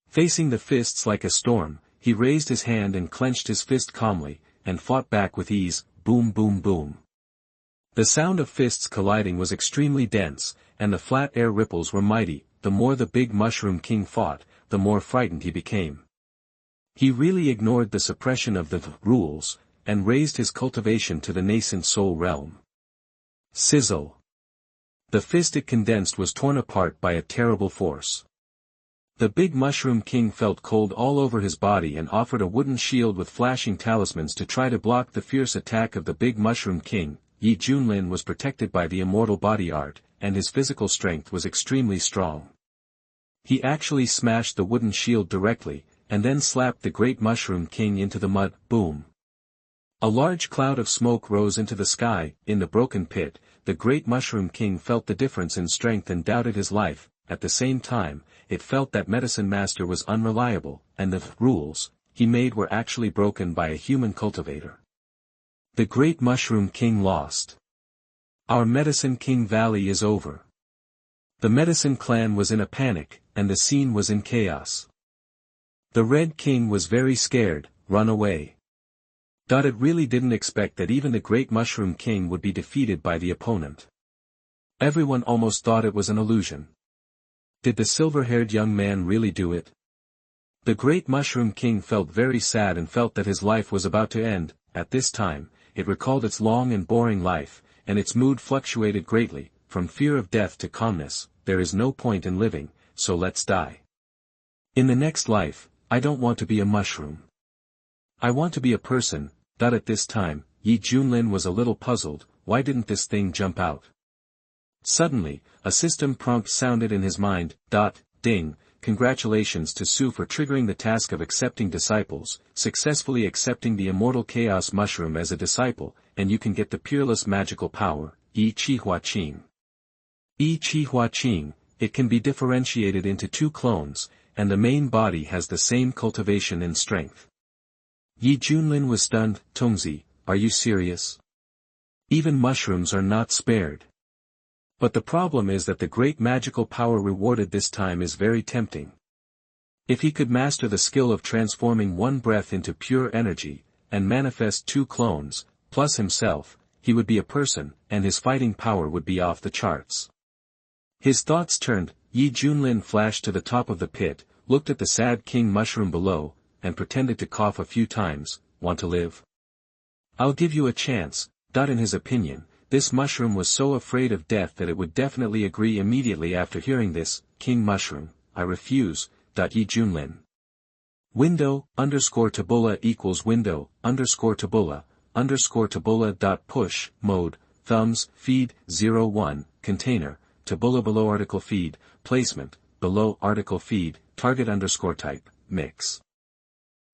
Facing the fists like a storm, he raised his hand and clenched his fist calmly, and fought back with ease. Boom boom boom. The sound of fists colliding was extremely dense, and the flat air ripples were mighty. The more the big Mushroom King fought, the more frightened he became. He really ignored the suppression of the rules, and raised his cultivation to the nascent soul realm. Sizzle. The fist it condensed was torn apart by a terrible force. The big Mushroom King felt cold all over his body and offered a wooden shield with flashing talismans to try to block the fierce attack of the big Mushroom King. Junlin was protected by the immortal body art, and his physical strength was extremely strong. He actually smashed the wooden shield directly, and then slapped the great Mushroom King into the mud. Boom! A large cloud of smoke rose into the sky. In the broken pit, the great Mushroom King felt the difference in strength and doubted his life. At the same time, it felt that Medicine Master was unreliable, and the rules he made were actually broken by a human cultivator. The great Mushroom King lost. Our Medicine King Valley is over. The Medicine Clan was in a panic, and the scene was in chaos. The Red King was very scared. Run away. It really didn't expect that even the great Mushroom King would be defeated by the opponent. Everyone almost thought it was an illusion. Did the silver-haired young man really do it? The great Mushroom King felt very sad and felt that his life was about to end. At this time, it recalled its long and boring life, and its mood fluctuated greatly, from fear of death to calmness. There is no point in living, so let's die. In the next life, I don't want to be a mushroom. I want to be a person. At this time, Junlin was a little puzzled. Why didn't this thing jump out? Suddenly, a system prompt sounded in his mind. Ding, congratulations to Su for triggering the task of accepting disciples, successfully accepting the immortal chaos mushroom as a disciple, and you can get the peerless magical power, Qihua Qing. Qihua Qing, it can be differentiated into 2 clones, and the main body has the same cultivation and strength. Junlin was stunned. Tongzi, are you serious? Even mushrooms are not spared. But the problem is that the great magical power rewarded this time is very tempting. If he could master the skill of transforming one breath into pure energy, and manifest 2 clones, plus himself, he would be a person, and his fighting power would be off the charts. His thoughts turned. Junlin flashed to the top of the pit, looked at the sad king mushroom below, and pretended to cough a few times. Want to live? I'll give you a chance. In his opinion, this mushroom was so afraid of death that it would definitely agree immediately after hearing this. King mushroom, I refuse. Junlin. Window, _tabula equals window, _tabula dot push, mode, thumbs, feed, 01, container, tabula below article feed, placement, below article feed, target _type, mix.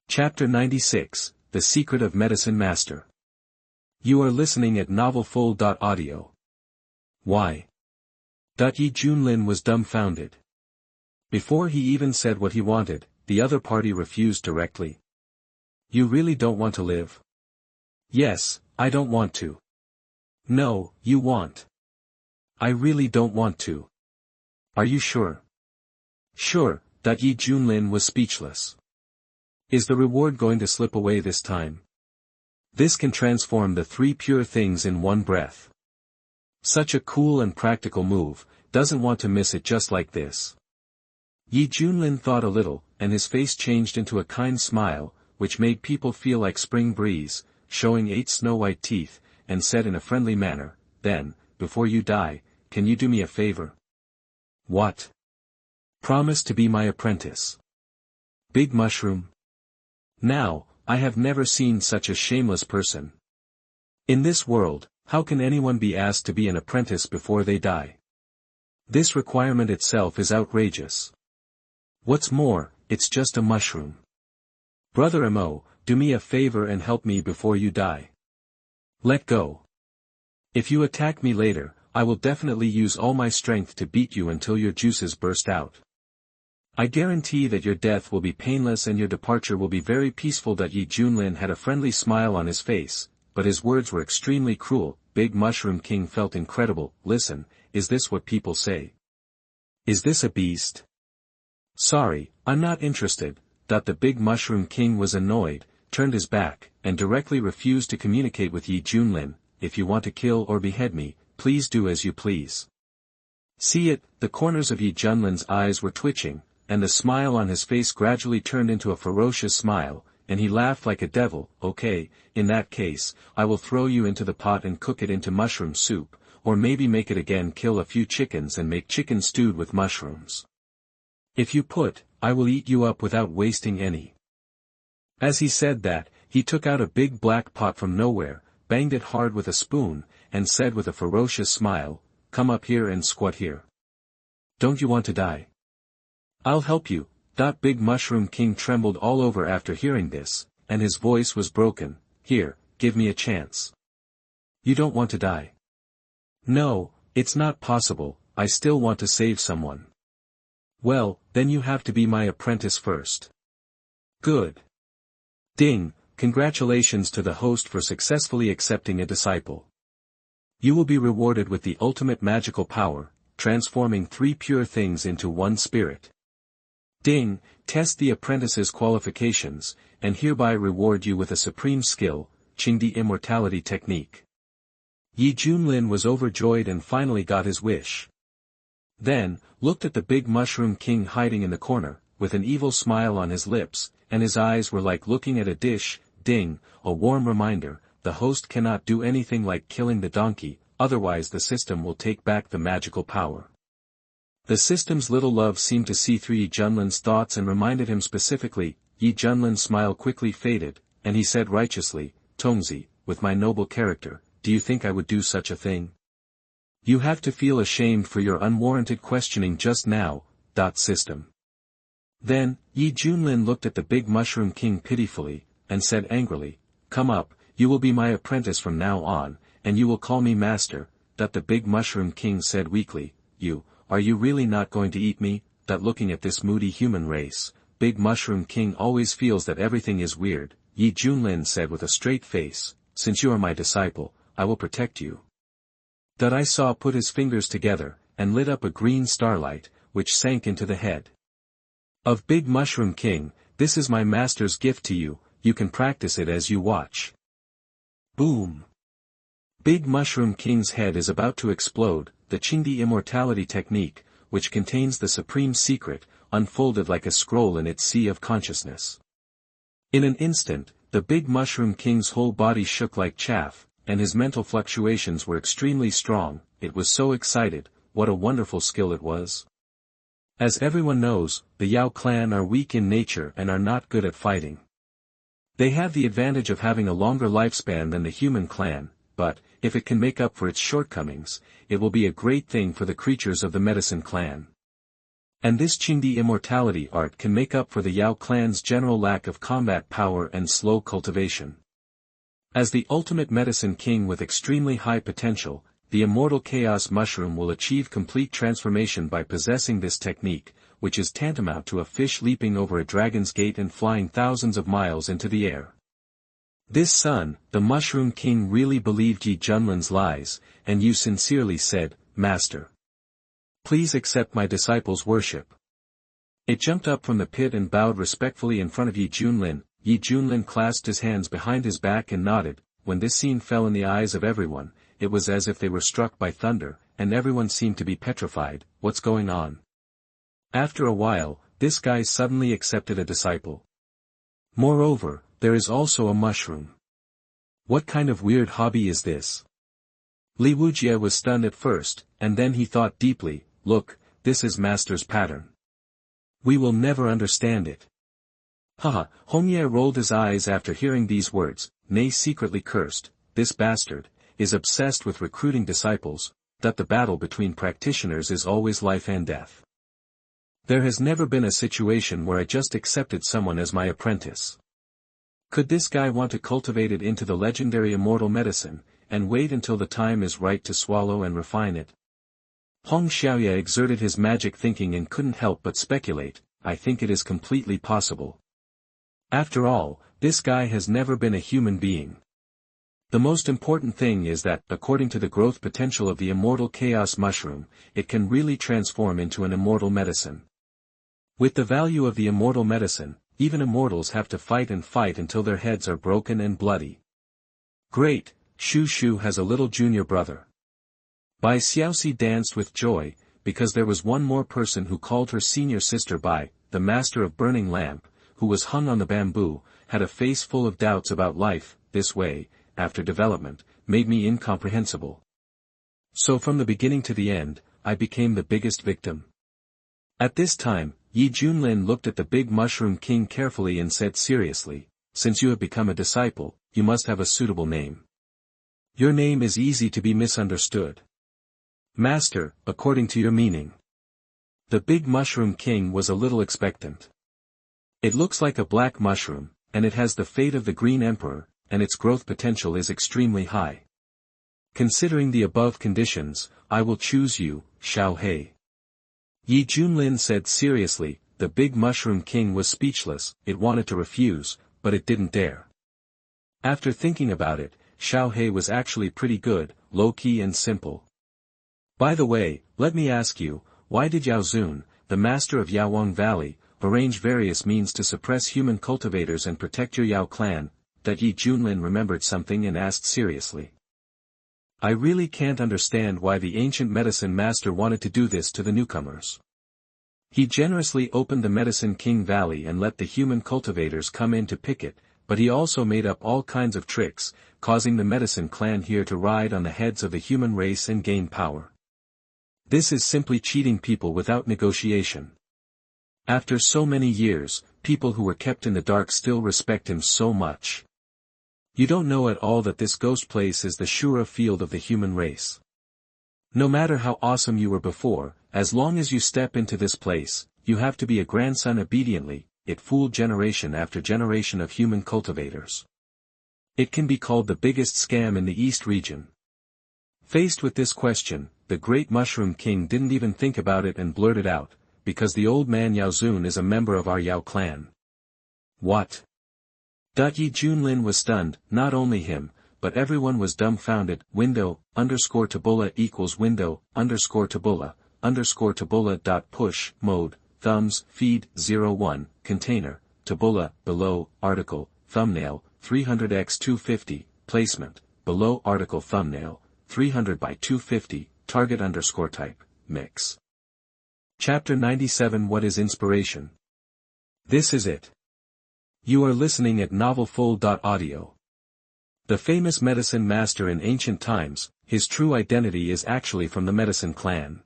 Chapter 96, The Secret of Medicine Master. You are listening at novelfull.audio. Why? Junlin was dumbfounded. Before he even said what he wanted, the other party refused directly. You really don't want to live? Yes, I don't want to. No, you want. I really don't want to. Are you sure? Sure. Junlin was speechless. Is the reward going to slip away this time? This can transform the three pure things in one breath. Such a cool and practical move, doesn't want to miss it just like this. Junlin thought a little, and his face changed into a kind smile, which made people feel like spring breeze, showing 8 snow-white teeth, and said in a friendly manner, then, before you die, can you do me a favor? What? Promise to be my apprentice. Big mushroom. Now, I have never seen such a shameless person. In this world, how can anyone be asked to be an apprentice before they die? This requirement itself is outrageous. What's more, it's just a mushroom. Brother Mo, do me a favor and help me before you die. Let go. If you attack me later, I will definitely use all my strength to beat you until your juices burst out. I guarantee that your death will be painless and your departure will be very peaceful. Junlin had a friendly smile on his face, but his words were extremely cruel. Big Mushroom King felt incredible. Listen, is this what people say? Is this a beast? Sorry, I'm not interested. The Big Mushroom King was annoyed, turned his back, and directly refused to communicate with Junlin. If you want to kill or behead me, please do as you please. See it, the corners of Junlin's eyes were twitching, and the smile on his face gradually turned into a ferocious smile, and he laughed like a devil. Okay, in that case, I will throw you into the pot and cook it into mushroom soup, or maybe make it again, kill a few chickens and make chicken stewed with mushrooms. If you put, I will eat you up without wasting any. As he said that, he took out a big black pot from nowhere, banged it hard with a spoon, and said with a ferocious smile, come up here and squat here. Don't you want to die? I'll help you. Big Mushroom King trembled all over after hearing this, and his voice was broken. Here, give me a chance. You don't want to die? No, it's not possible, I still want to save someone. Well, then you have to be my apprentice first. Good. Ding, congratulations to the host for successfully accepting a disciple. You will be rewarded with the ultimate magical power, transforming 3 pure things into 1 spirit. Ding, test the apprentice's qualifications, and hereby reward you with a supreme skill, Qing immortality technique. Junlin was overjoyed and finally got his wish. Then, looked at the Big Mushroom King hiding in the corner, with an evil smile on his lips, and his eyes were like looking at a dish. Ding, a warm reminder, the host cannot do anything like killing the donkey, otherwise the system will take back the magical power. The system's little love seemed to see through Junlin's thoughts and reminded him specifically. Junlin's smile quickly faded, and he said righteously, Tongzi, with my noble character, do you think I would do such a thing? You have to feel ashamed for your unwarranted questioning just now. System. Then, Junlin looked at the Big Mushroom King pitifully, and said angrily, come up, you will be my apprentice from now on, and you will call me master. The Big Mushroom King said weakly, are you really not going to eat me? Looking at this moody human race, Big Mushroom King always feels that everything is weird. Junlin said with a straight face, since you are my disciple, I will protect you. I saw put his fingers together, and lit up a green starlight, which sank into the head of Big Mushroom King. This is my master's gift to you, you can practice it as you watch. Boom! Big Mushroom King's head is about to explode. the Qing immortality technique, which contains the supreme secret, unfolded like a scroll in its sea of consciousness. In an instant, the big Mushroom King's whole body shook like chaff, and his mental fluctuations were extremely strong. It was so excited. What a wonderful skill it was. As everyone knows, the Yao clan are weak in nature and are not good at fighting. They have the advantage of having a longer lifespan than the human clan, but, if it can make up for its shortcomings, it will be a great thing for the creatures of the medicine clan. And this Qing immortality art can make up for the Yao clan's general lack of combat power and slow cultivation. As the ultimate medicine king with extremely high potential, the immortal chaos mushroom will achieve complete transformation by possessing this technique, which is tantamount to a fish leaping over a dragon's gate and flying thousands of miles into the air. This son, the Mushroom King, really believed Yi Junlin's lies, and you sincerely said, "Master, please accept my disciple's worship." It jumped up from the pit and bowed respectfully in front of Yi Junlin. Yi Junlin clasped his hands behind his back and nodded. When this scene fell in the eyes of everyone, it was as if they were struck by thunder, and everyone seemed to be petrified. What's going on? After a while, this guy suddenly accepted a disciple. Moreover, there is also a mushroom. What kind of weird hobby is this? Li Wujie was stunned at first, and then he thought deeply, look, this is Master's pattern. We will never understand it. Haha, Hongye rolled his eyes after hearing these words. Nei secretly cursed, this bastard, is obsessed with recruiting disciples, that the battle between practitioners is always life and death. There has never been a situation where I just accepted someone as my apprentice. Could this guy want to cultivate it into the legendary immortal medicine, and wait until the time is right to swallow and refine it? Hong Xiaoye exerted his magic thinking and couldn't help but speculate. I think it is completely possible. After all, this guy has never been a human being. The most important thing is that, according to the growth potential of the immortal chaos mushroom, it can really transform into an immortal medicine. With the value of the immortal medicine, even immortals have to fight and fight until their heads are broken and bloody. Great, Shu Shu has a little junior brother. Bai Xiaoxi danced with joy, because there was one more person who called her senior sister Bai, the master of burning lamp, who was hung on the bamboo, had a face full of doubts about life. This way, after development, made me incomprehensible. So from the beginning to the end, I became the biggest victim. At this time, Yi Junlin looked at the big Mushroom King carefully and said seriously, since you have become a disciple, you must have a suitable name. Your name is easy to be misunderstood. Master, according to your meaning. The big Mushroom King was a little expectant. It looks like a black mushroom, and it has the fate of the Green Emperor, and its growth potential is extremely high. Considering the above conditions, I will choose you, Xiao He. Yi Junlin said seriously. The big Mushroom King was speechless. It wanted to refuse, but it didn't dare. After thinking about it, Xiao He was actually pretty good, low-key and simple. By the way, let me ask you, why did Yao Zun, the master of Yaowang Valley, arrange various means to suppress human cultivators and protect your Yao clan? That Yi Junlin remembered something and asked seriously. I really can't understand why the ancient medicine master wanted to do this to the newcomers. He generously opened the Medicine King Valley and let the human cultivators come in to pick it, but he also made up all kinds of tricks, causing the medicine clan here to ride on the heads of the human race and gain power. This is simply cheating people without negotiation. After so many years, people who were kept in the dark still respect him so much. You don't know at all that this ghost place is the Shura field of the human race. No matter how awesome you were before, as long as you step into this place, you have to be a grandson obediently. It fooled generation after generation of human cultivators. It can be called the biggest scam in the East region. Faced with this question, the great Mushroom King didn't even think about it and blurted out, because the old man Yao Zun is a member of our Yao clan. What? Yi Junlin was stunned. Not only him, but everyone was dumbfounded. Window_tabula equals window_tabula dot push mode thumbs feed 01 container tabula below article thumbnail 300x 250 placement below article thumbnail 300 by 250 target_type, mix. Chapter 97 What is Inspiration? This is it. You are listening at novelfull.audio. The famous medicine master in ancient times, his true identity is actually from the medicine clan.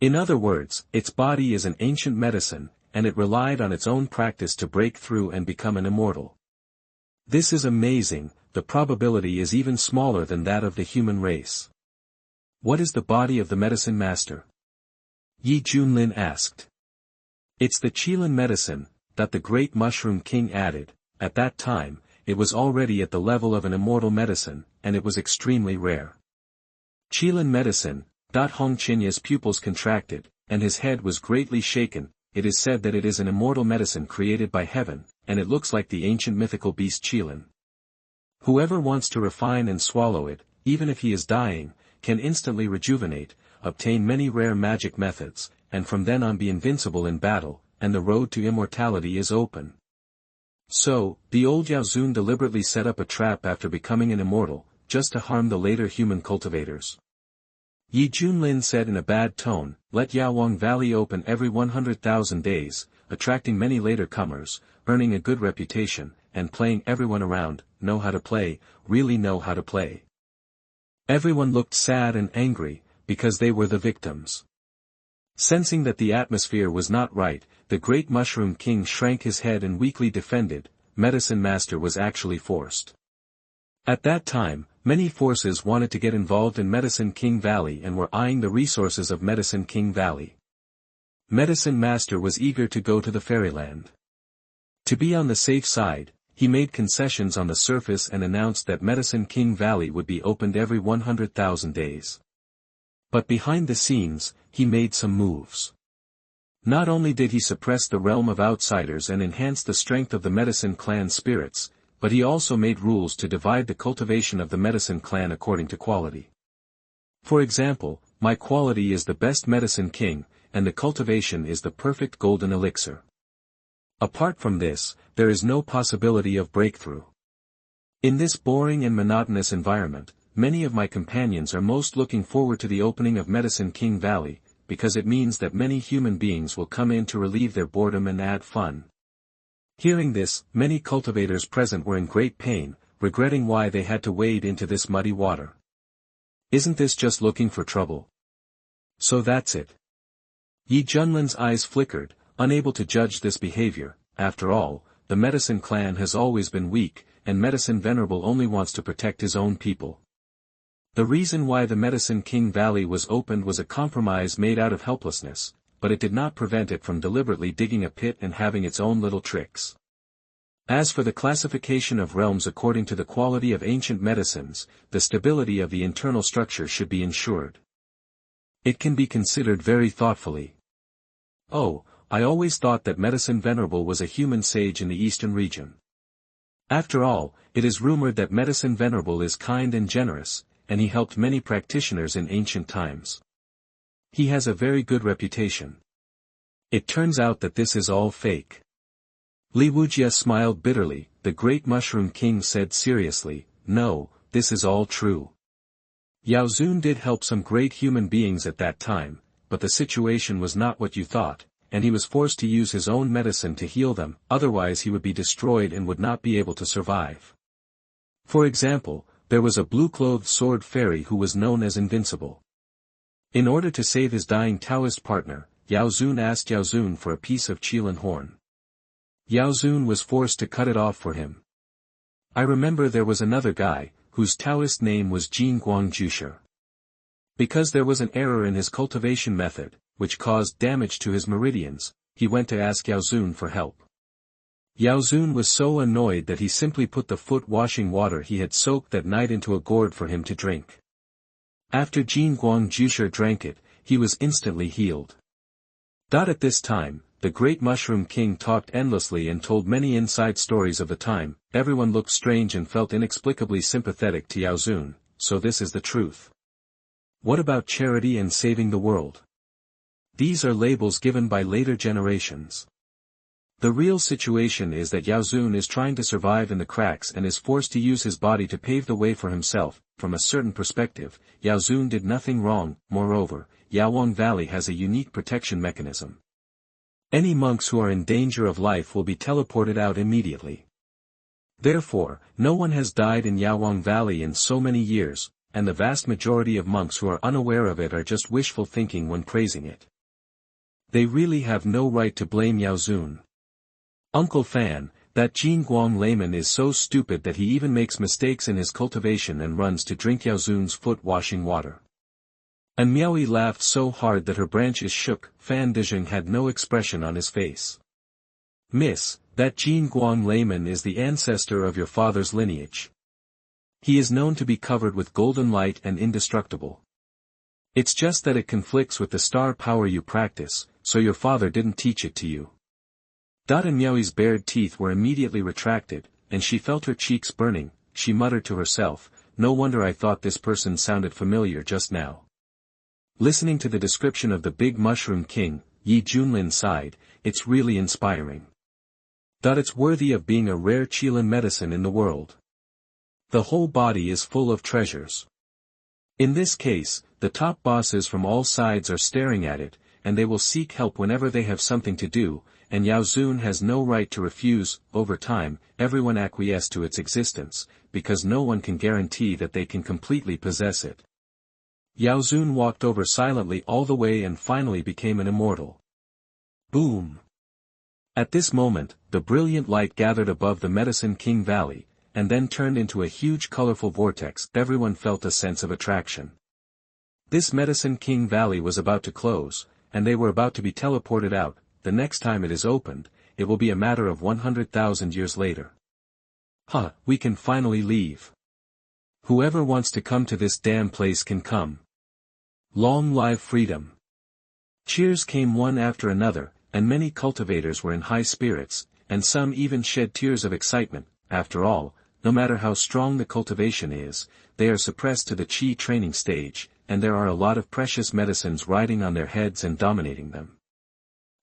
In other words, its body is an ancient medicine, and it relied on its own practice to break through and become an immortal. This is amazing. The probability is even smaller than that of the human race. What is the body of the medicine master? Yi Junlin asked. It's the Qilin medicine, that the great mushroom king added. At that time, it was already at the level of an immortal medicine, and it was extremely rare. Qilin medicine. Hong Qinya's pupils contracted, and his head was greatly shaken. It is said that it is an immortal medicine created by heaven, and it looks like the ancient mythical beast Qilin. Whoever wants to refine and swallow it, even if he is dying, can instantly rejuvenate, obtain many rare magic methods, and from then on be invincible in battle, and the road to immortality is open. So, the old Yao Xun deliberately set up a trap after becoming an immortal, just to harm the later human cultivators. Yi Junlin said in a bad tone, let Yaowang Valley open every 100,000 days, attracting many later comers, earning a good reputation, and playing everyone around, know how to play, really know how to play. Everyone looked sad and angry, because they were the victims. Sensing that the atmosphere was not right, the great mushroom king shrank his head and weakly defended. Medicine master was actually forced. At that time, many forces wanted to get involved in Medicine King Valley and were eyeing the resources of Medicine King Valley. Medicine master was eager to go to the fairyland. To be on the safe side, he made concessions on the surface and announced that Medicine King Valley would be opened every 100,000 days. But behind the scenes, he made some moves. Not only did he suppress the realm of outsiders and enhance the strength of the medicine clan spirits, but he also made rules to divide the cultivation of the medicine clan according to quality. For example, my quality is the best medicine king, and the cultivation is the perfect golden elixir. Apart from this, there is no possibility of breakthrough. In this boring and monotonous environment, many of my companions are most looking forward to the opening of Medicine King Valley, because it means that many human beings will come in to relieve their boredom and add fun. Hearing this, many cultivators present were in great pain, regretting why they had to wade into this muddy water. Isn't this just looking for trouble? So that's it. Yi Junlin's eyes flickered, unable to judge this behavior. After all, the medicine clan has always been weak, and Medicine Venerable only wants to protect his own people. The reason why the Medicine King Valley was opened was a compromise made out of helplessness, but it did not prevent it from deliberately digging a pit and having its own little tricks. As for the classification of realms according to the quality of ancient medicines, the stability of the internal structure should be ensured. It can be considered very thoughtfully. Oh, I always thought that Medicine Venerable was a human sage in the eastern region. After all, it is rumored that Medicine Venerable is kind and generous, and he helped many practitioners in ancient times. He has a very good reputation. It turns out that this is all fake. Li Wujia smiled bitterly. The great mushroom king said seriously, no, this is all true. Yao Xun did help some great human beings at that time, but the situation was not what you thought, and he was forced to use his own medicine to heal them, otherwise he would be destroyed and would not be able to survive. For example, there was a blue-clothed sword fairy who was known as Invincible. In order to save his dying Taoist partner, Yao Xun asked Yao Xun for a piece of Qilin horn. Yao Xun was forced to cut it off for him. I remember there was another guy, whose Taoist name was Jin Guangjusher. Because there was an error in his cultivation method, which caused damage to his meridians, he went to ask Yao Xun for help. Yao Xun was so annoyed that he simply put the foot-washing water he had soaked that night into a gourd for him to drink. After Jin Guangjusher drank it, he was instantly healed. At this time, the great mushroom king talked endlessly and told many inside stories of the time. Everyone looked strange and felt inexplicably sympathetic to Yao Xun, so this is the truth. What about charity and saving the world? These are labels given by later generations. The real situation is that Yao Xun is trying to survive in the cracks and is forced to use his body to pave the way for himself. from a certain perspective, Yao Xun did nothing wrong. Moreover, Yaowang Valley has a unique protection mechanism. Any monks who are in danger of life will be teleported out immediately. Therefore, no one has died in Yaowang Valley in so many years, and the vast majority of monks who are unaware of it are just wishful thinking when praising it. They really have no right to blame Yao Xun. Uncle Fan, that Jin Guang layman is so stupid that he even makes mistakes in his cultivation and runs to drink Yao Xun's foot-washing water. And Miaoyi laughed so hard that her branches shook. Fan Dezheng had no expression on his face. Miss, that Jin Guang layman is the ancestor of your father's lineage. He is known to be covered with golden light and indestructible. It's just that it conflicts with the star power you practice, so your father didn't teach it to you. And Miaoyi's bared teeth were immediately retracted, and she felt her cheeks burning. She muttered to herself, no wonder I thought this person sounded familiar just now. Listening to the description of the Big Mushroom King, Yi Junlin sighed, it's really inspiring. It's worthy of being a rare Qilin medicine in the world. The whole body is full of treasures. In this case, the top bosses from all sides are staring at it, and they will seek help whenever they have something to do, and Yao Xun has no right to refuse. Over time, everyone acquiesced to its existence, because no one can guarantee that they can completely possess it. Yao Xun walked over silently all the way and finally became an immortal. Boom! At this moment, the brilliant light gathered above the Medicine King Valley, and then turned into a huge colorful vortex. Everyone felt a sense of attraction. This Medicine King Valley was about to close, and they were about to be teleported out. The next time it is opened, it will be a matter of 100,000 years later. We can finally leave. Whoever wants to come to this damn place can come. Long live freedom. Cheers came one after another, and many cultivators were in high spirits, and some even shed tears of excitement. After all, no matter how strong the cultivation is, they are suppressed to the Qi training stage, and there are a lot of precious medicines riding on their heads and dominating them.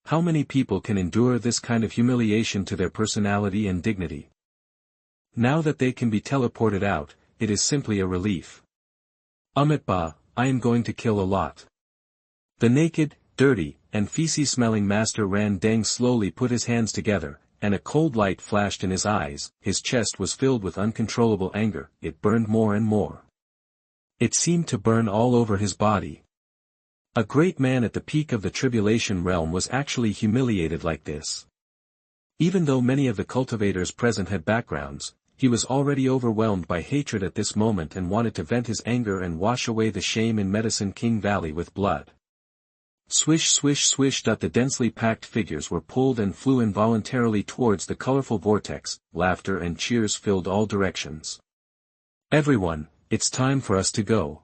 How many people can endure this kind of humiliation to their personality and dignity? Now that they can be teleported out, it is simply a relief. Amitba, I am going to kill a lot. The naked, dirty, and feces-smelling master Ran Deng slowly put his hands together, and a cold light flashed in his eyes. His chest was filled with uncontrollable anger. It burned more and more. It seemed to burn all over his body. A great man at the peak of the tribulation realm was actually humiliated like this. Even though many of the cultivators present had backgrounds, he was already overwhelmed by hatred at this moment and wanted to vent his anger and wash away the shame in Medicine King Valley with blood. Swish swish swish. The densely packed figures were pulled and flew involuntarily towards the colorful vortex. Laughter and cheers filled all directions. Everyone, it's time for us to go.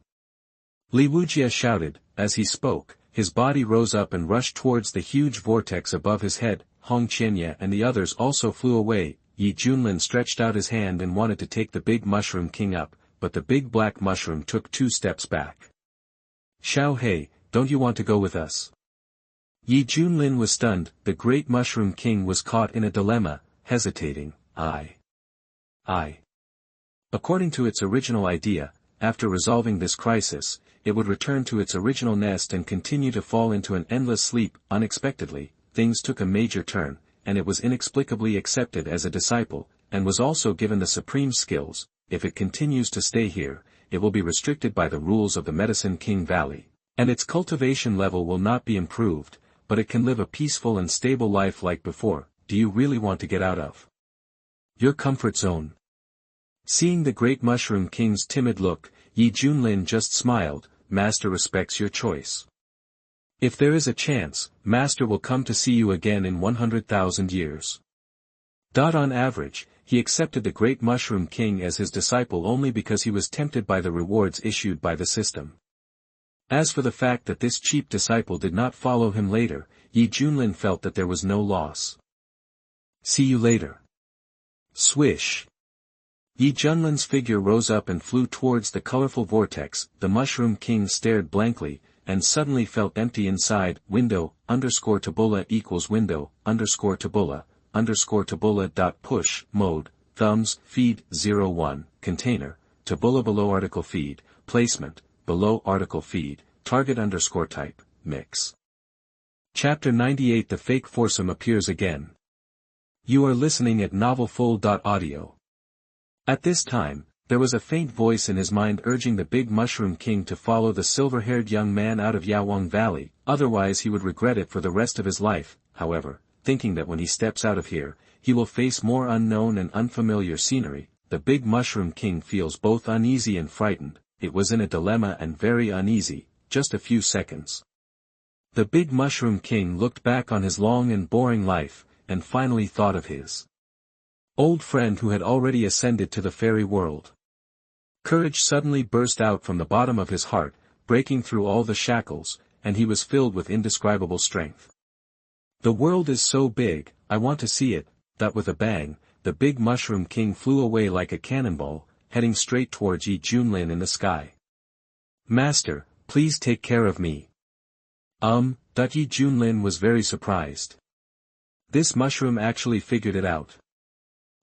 Li Wujia shouted. As he spoke, his body rose up and rushed towards the huge vortex above his head. Hong Qianya and the others also flew away. Yi Junlin stretched out his hand and wanted to take the Big Mushroom King up, but the big black mushroom took 2 steps back. Xiao Hei, don't you want to go with us? Yi Junlin was stunned. The Great Mushroom King was caught in a dilemma, hesitating. I. According to its original idea, after resolving this crisis, it would return to its original nest and continue to fall into an endless sleep. Unexpectedly, things took a major turn, and it was inexplicably accepted as a disciple, and was also given the supreme skills. If it continues to stay here, it will be restricted by the rules of the Medicine King Valley, and its cultivation level will not be improved, but it can live a peaceful and stable life like before. Do you really want to get out of your comfort zone? Seeing the Great Mushroom King's timid look, Yi Junlin just smiled. Master respects your choice. If there is a chance, Master will come to see you again in 100,000 years. On average, he accepted the Great Mushroom King as his disciple only because he was tempted by the rewards issued by the system. As for the fact that this cheap disciple did not follow him later, Yi Junlin felt that there was no loss. See you later. Swish. Yi Junlin's figure rose up and flew towards the colorful vortex. The Mushroom King stared blankly, and suddenly felt empty inside. Window, _Tabula equals window, _Tabula, _Tabula. Push, mode, thumbs, feed, 01, container, tabula below article feed, placement, below article feed, target underscore type, mix. Chapter 98 The fake foursome appears again. You are listening at novelfull.audio. At this time, there was a faint voice in his mind urging the big mushroom king to follow the silver-haired young man out of Yaowang Valley, otherwise he would regret it for the rest of his life, however, thinking that when he steps out of here, he will face more unknown and unfamiliar scenery. The big mushroom king feels both uneasy and frightened. It was in a dilemma and very uneasy, just a few seconds. The big mushroom king looked back on his long and boring life, and finally thought of his old friend who had already ascended to the fairy world. Courage suddenly burst out from the bottom of his heart, breaking through all the shackles, and he was filled with indescribable strength. The world is so big, I want to see it. That with a bang, the big mushroom king flew away like a cannonball, heading straight towards Junlin in the sky. Master, please take care of me. Junlin was very surprised. This mushroom actually figured it out.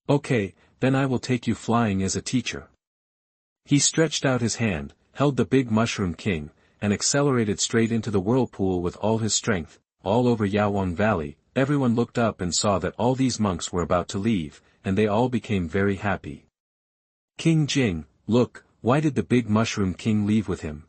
Okay, then I will take you flying as a teacher. He stretched out his hand, held the big mushroom king, and accelerated straight into the whirlpool with all his strength. All over Yaowang Valley, everyone looked up and saw that all these monks were about to leave, and they all became very happy. King Jing, look, why did the big mushroom king leave with him?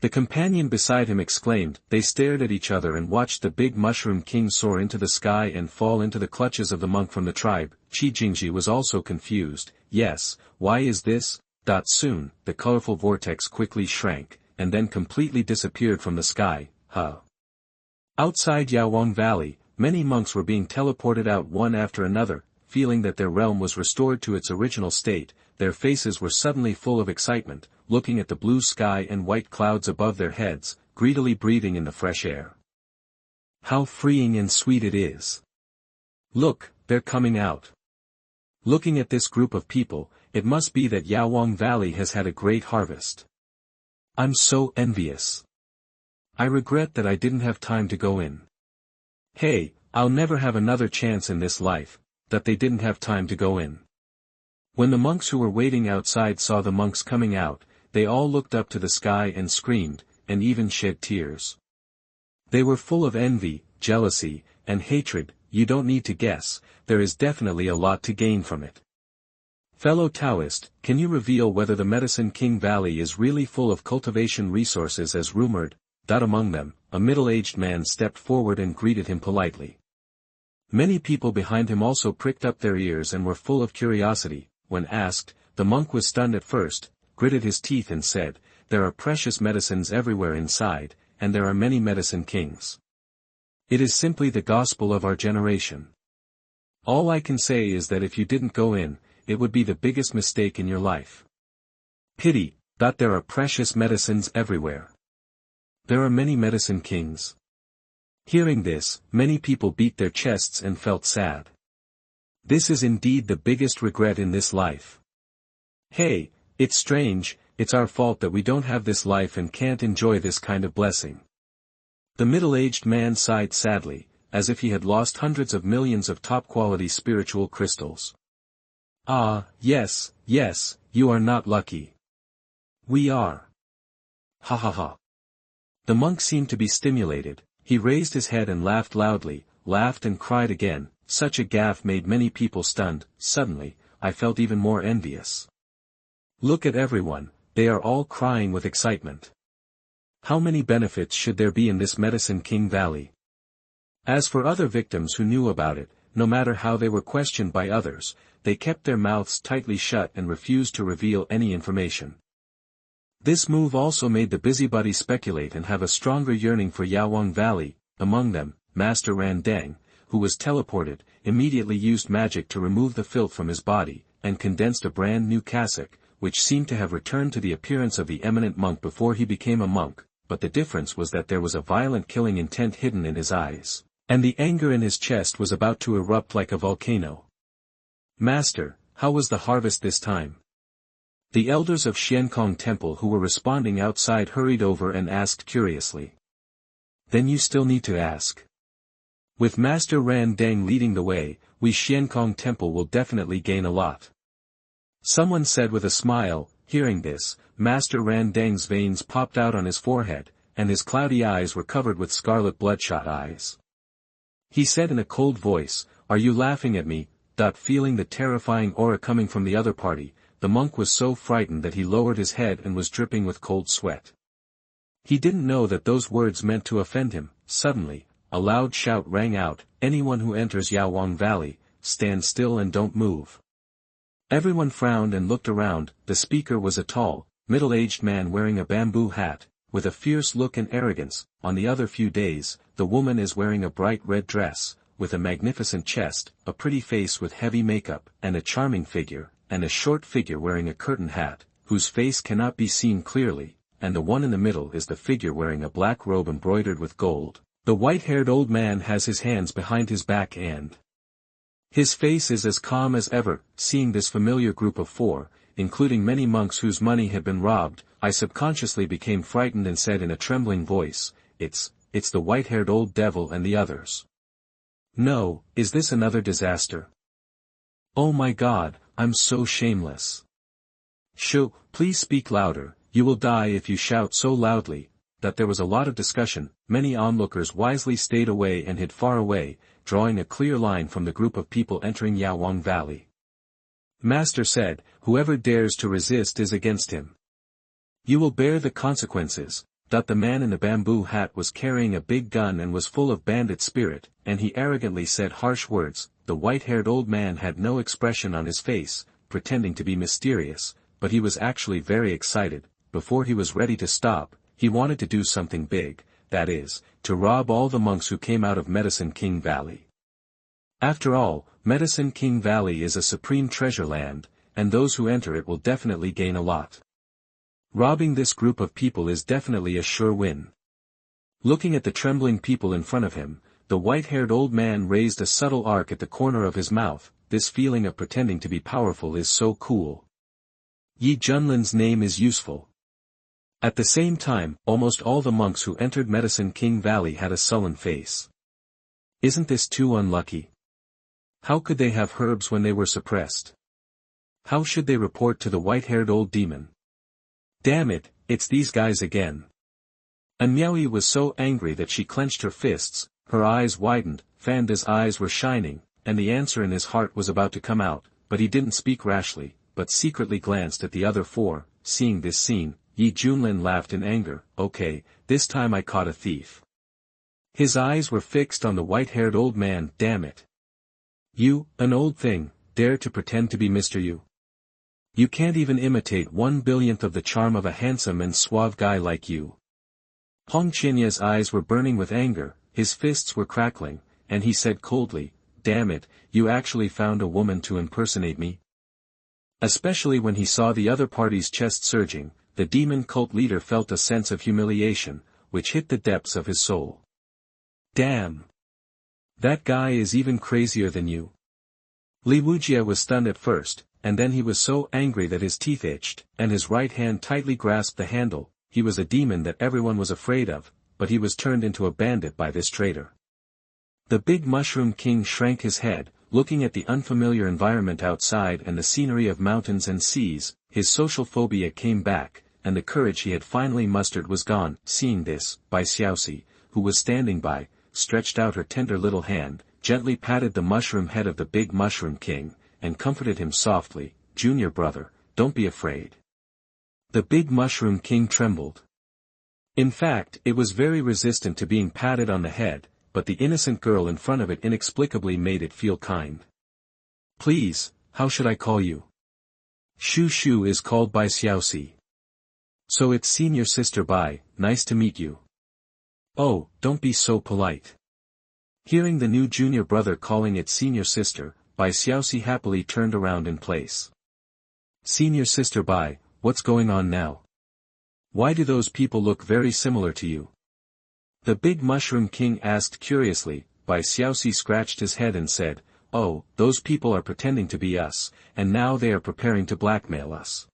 The companion beside him exclaimed. They stared at each other and watched the big mushroom king soar into the sky and fall into the clutches of the monk from the tribe. Qi Jingji was also confused. Yes, why is this? Soon, the colorful vortex quickly shrank, and then completely disappeared from the sky. Outside Yaowang Valley, many monks were being teleported out one after another. Feeling that their realm was restored to its original state, their faces were suddenly full of excitement, looking at the blue sky and white clouds above their heads, greedily breathing in the fresh air. How freeing and sweet it is! Look, they're coming out. Looking at this group of people, it must be that Yaowang Valley has had a great harvest. I'm so envious. I regret that I didn't have time to go in. Hey, I'll never have another chance in this life, that they didn't have time to go in. When the monks who were waiting outside saw the monks coming out, they all looked up to the sky and screamed, and even shed tears. They were full of envy, jealousy, and hatred. You don't need to guess, there is definitely a lot to gain from it. Fellow Taoist, can you reveal whether the Medicine King Valley is really full of cultivation resources as rumored? Among them, a middle-aged man stepped forward and greeted him politely. Many people behind him also pricked up their ears and were full of curiosity. When asked, the monk was stunned at first, gritted his teeth and said, there are precious medicines everywhere inside, and there are many medicine kings. It is simply the gospel of our generation. All I can say is that if you didn't go in, it would be the biggest mistake in your life. Pity, that there are precious medicines everywhere. There are many medicine kings. Hearing this, many people beat their chests and felt sad. This is indeed the biggest regret in this life. Hey, it's strange, it's our fault that we don't have this life and can't enjoy this kind of blessing. The middle-aged man sighed sadly, as if he had lost hundreds of millions of top-quality spiritual crystals. Ah, yes, you are not lucky. We are. Ha ha ha. The monk seemed to be stimulated. He raised his head and laughed loudly, laughed and cried again. Such a gaffe made many people stunned. Suddenly, I felt even more envious. Look at everyone, they are all crying with excitement. How many benefits should there be in this Medicine King Valley? As for other victims who knew about it, no matter how they were questioned by others, they kept their mouths tightly shut and refused to reveal any information. This move also made the busybodies speculate and have a stronger yearning for Yaowang Valley. Among them, Master Ran Deng, who was teleported, immediately used magic to remove the filth from his body, and condensed a brand new cassock, which seemed to have returned to the appearance of the eminent monk before he became a monk, but the difference was that there was a violent killing intent hidden in his eyes, and the anger in his chest was about to erupt like a volcano. Master, how was the harvest this time? The elders of Xiankong Temple who were responding outside hurried over and asked curiously. Then you still need to ask. With Master Ran Deng leading the way, we Xiankong Temple will definitely gain a lot. Someone said with a smile. Hearing this, Master Ran Dang's veins popped out on his forehead, and his cloudy eyes were covered with scarlet bloodshot eyes. He said in a cold voice, "Are you laughing at me?" Feeling the terrifying aura coming from the other party, the monk was so frightened that he lowered his head and was dripping with cold sweat. He didn't know that those words meant to offend him. Suddenly, a loud shout rang out, "Anyone who enters Yaowang Valley, stand still and don't move." Everyone frowned and looked around. The speaker was a tall, middle-aged man wearing a bamboo hat, with a fierce look and arrogance. On the other few days, the woman is wearing a bright red dress, with a magnificent chest, a pretty face with heavy makeup, and a charming figure, and a short figure wearing a curtain hat, whose face cannot be seen clearly, and the one in the middle is the figure wearing a black robe embroidered with gold. The white-haired old man has his hands behind his back and his face is as calm as ever. Seeing this familiar group of four, including many monks whose money had been robbed, I subconsciously became frightened and said in a trembling voice, it's the white-haired old devil and the others. No, is this another disaster? Oh my God, I'm so shameless. Shoo, please speak louder, you will die if you shout so loudly. That there was a lot of discussion. Many onlookers wisely stayed away and hid far away, drawing a clear line from the group of people entering Yaowang Valley. Master said, "Whoever dares to resist is against him. You will bear the consequences." The man in the bamboo hat was carrying a big gun and was full of bandit spirit, and he arrogantly said harsh words. The white-haired old man had no expression on his face, pretending to be mysterious, but he was actually very excited. Before he was ready to stop, he wanted to do something big, that is, to rob all the monks who came out of Medicine King Valley. After all, Medicine King Valley is a supreme treasure land, and those who enter it will definitely gain a lot. Robbing this group of people is definitely a sure win. Looking at the trembling people in front of him, the white-haired old man raised a subtle arc at the corner of his mouth. This feeling of pretending to be powerful is so cool. Yi Junlin's name is useful. At the same time, almost all the monks who entered Medicine King Valley had a sullen face. Isn't this too unlucky? How could they have herbs when they were suppressed? How should they report to the white-haired old demon? Damn it, it's these guys again. And Miaoyi was so angry that she clenched her fists, her eyes widened, Fanda's eyes were shining, and the answer in his heart was about to come out, but he didn't speak rashly, but secretly glanced at the other four. Seeing this scene, Yi Junlin laughed in anger. Okay, this time I caught a thief. His eyes were fixed on the white-haired old man. Damn it. You, an old thing, dare to pretend to be Mr. Yu. You can't even imitate 1/1000th of the charm of a handsome and suave guy like you. Hong Chinya's eyes were burning with anger, his fists were crackling, and he said coldly, "Damn it, you actually found a woman to impersonate me?" Especially when he saw the other party's chest surging, the demon cult leader felt a sense of humiliation, which hit the depths of his soul. Damn! That guy is even crazier than you. Li Wujia was stunned at first, and then he was so angry that his teeth itched, and his right hand tightly grasped the handle. He was a demon that everyone was afraid of, but he was turned into a bandit by this traitor. The big mushroom king shrank his head, looking at the unfamiliar environment outside and the scenery of mountains and seas. His social phobia came back, and the courage he had finally mustered was gone. Seeing this, Bai Xiaoxi, who was standing by, stretched out her tender little hand, gently patted the mushroom head of the big mushroom king, and comforted him softly. "Junior brother, don't be afraid." The big mushroom king trembled. In fact, it was very resistant to being patted on the head, but the innocent girl in front of it inexplicably made it feel kind. "Please, how should I call you?" "Shu Shu is called Bai Xiaoxi. So it's senior sister Bai, nice to meet you." "Oh, don't be so polite." Hearing the new junior brother calling it senior sister, Bai Xiaoxi happily turned around in place. "Senior sister Bai, what's going on now? Why do those people look very similar to you?" The big mushroom king asked curiously. Bai Xiaoxi scratched his head and said, "Oh, those people are pretending to be us, and now they are preparing to blackmail us."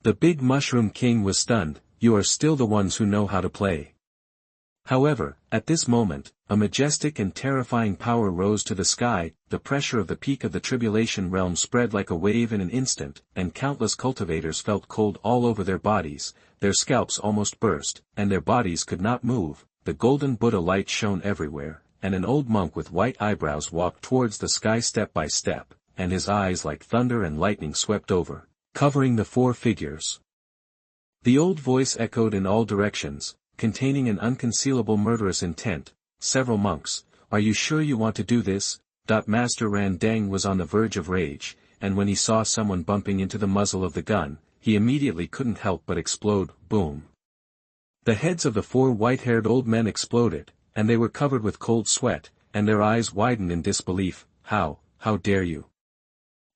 The big mushroom king was stunned. "You are still the ones who know how to play. However, at this moment, a majestic and terrifying power rose to the sky, the pressure of the peak of the tribulation realm spread like a wave in an instant, and countless cultivators felt cold all over their bodies, their scalps almost burst, and their bodies could not move. The golden Buddha light shone everywhere, and an old monk with white eyebrows walked towards the sky step by step, and his eyes like thunder and lightning swept over, covering the four figures. The old voice echoed in all directions, containing an unconcealable murderous intent. Several monks, are you sure you want to do this? Master Ran Deng was on the verge of rage, and when he saw someone bumping into the muzzle of the gun, he immediately couldn't help but explode. Boom. The heads of the four white-haired old men exploded, and they were covered with cold sweat, and their eyes widened in disbelief. How dare you?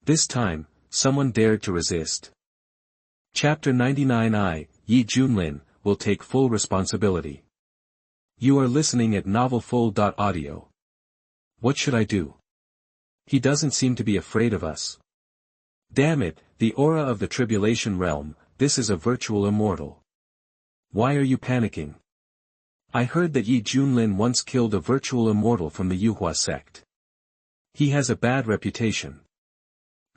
This time, someone dared to resist. Chapter 99 Yi Junlin will take full responsibility. You are listening at novelfull.audio. What should I do? He doesn't seem to be afraid of us. Damn it, the aura of the tribulation realm, this is a virtual immortal. Why are you panicking? I heard that Yi Junlin once killed a virtual immortal from the Yuhua sect. He has a bad reputation.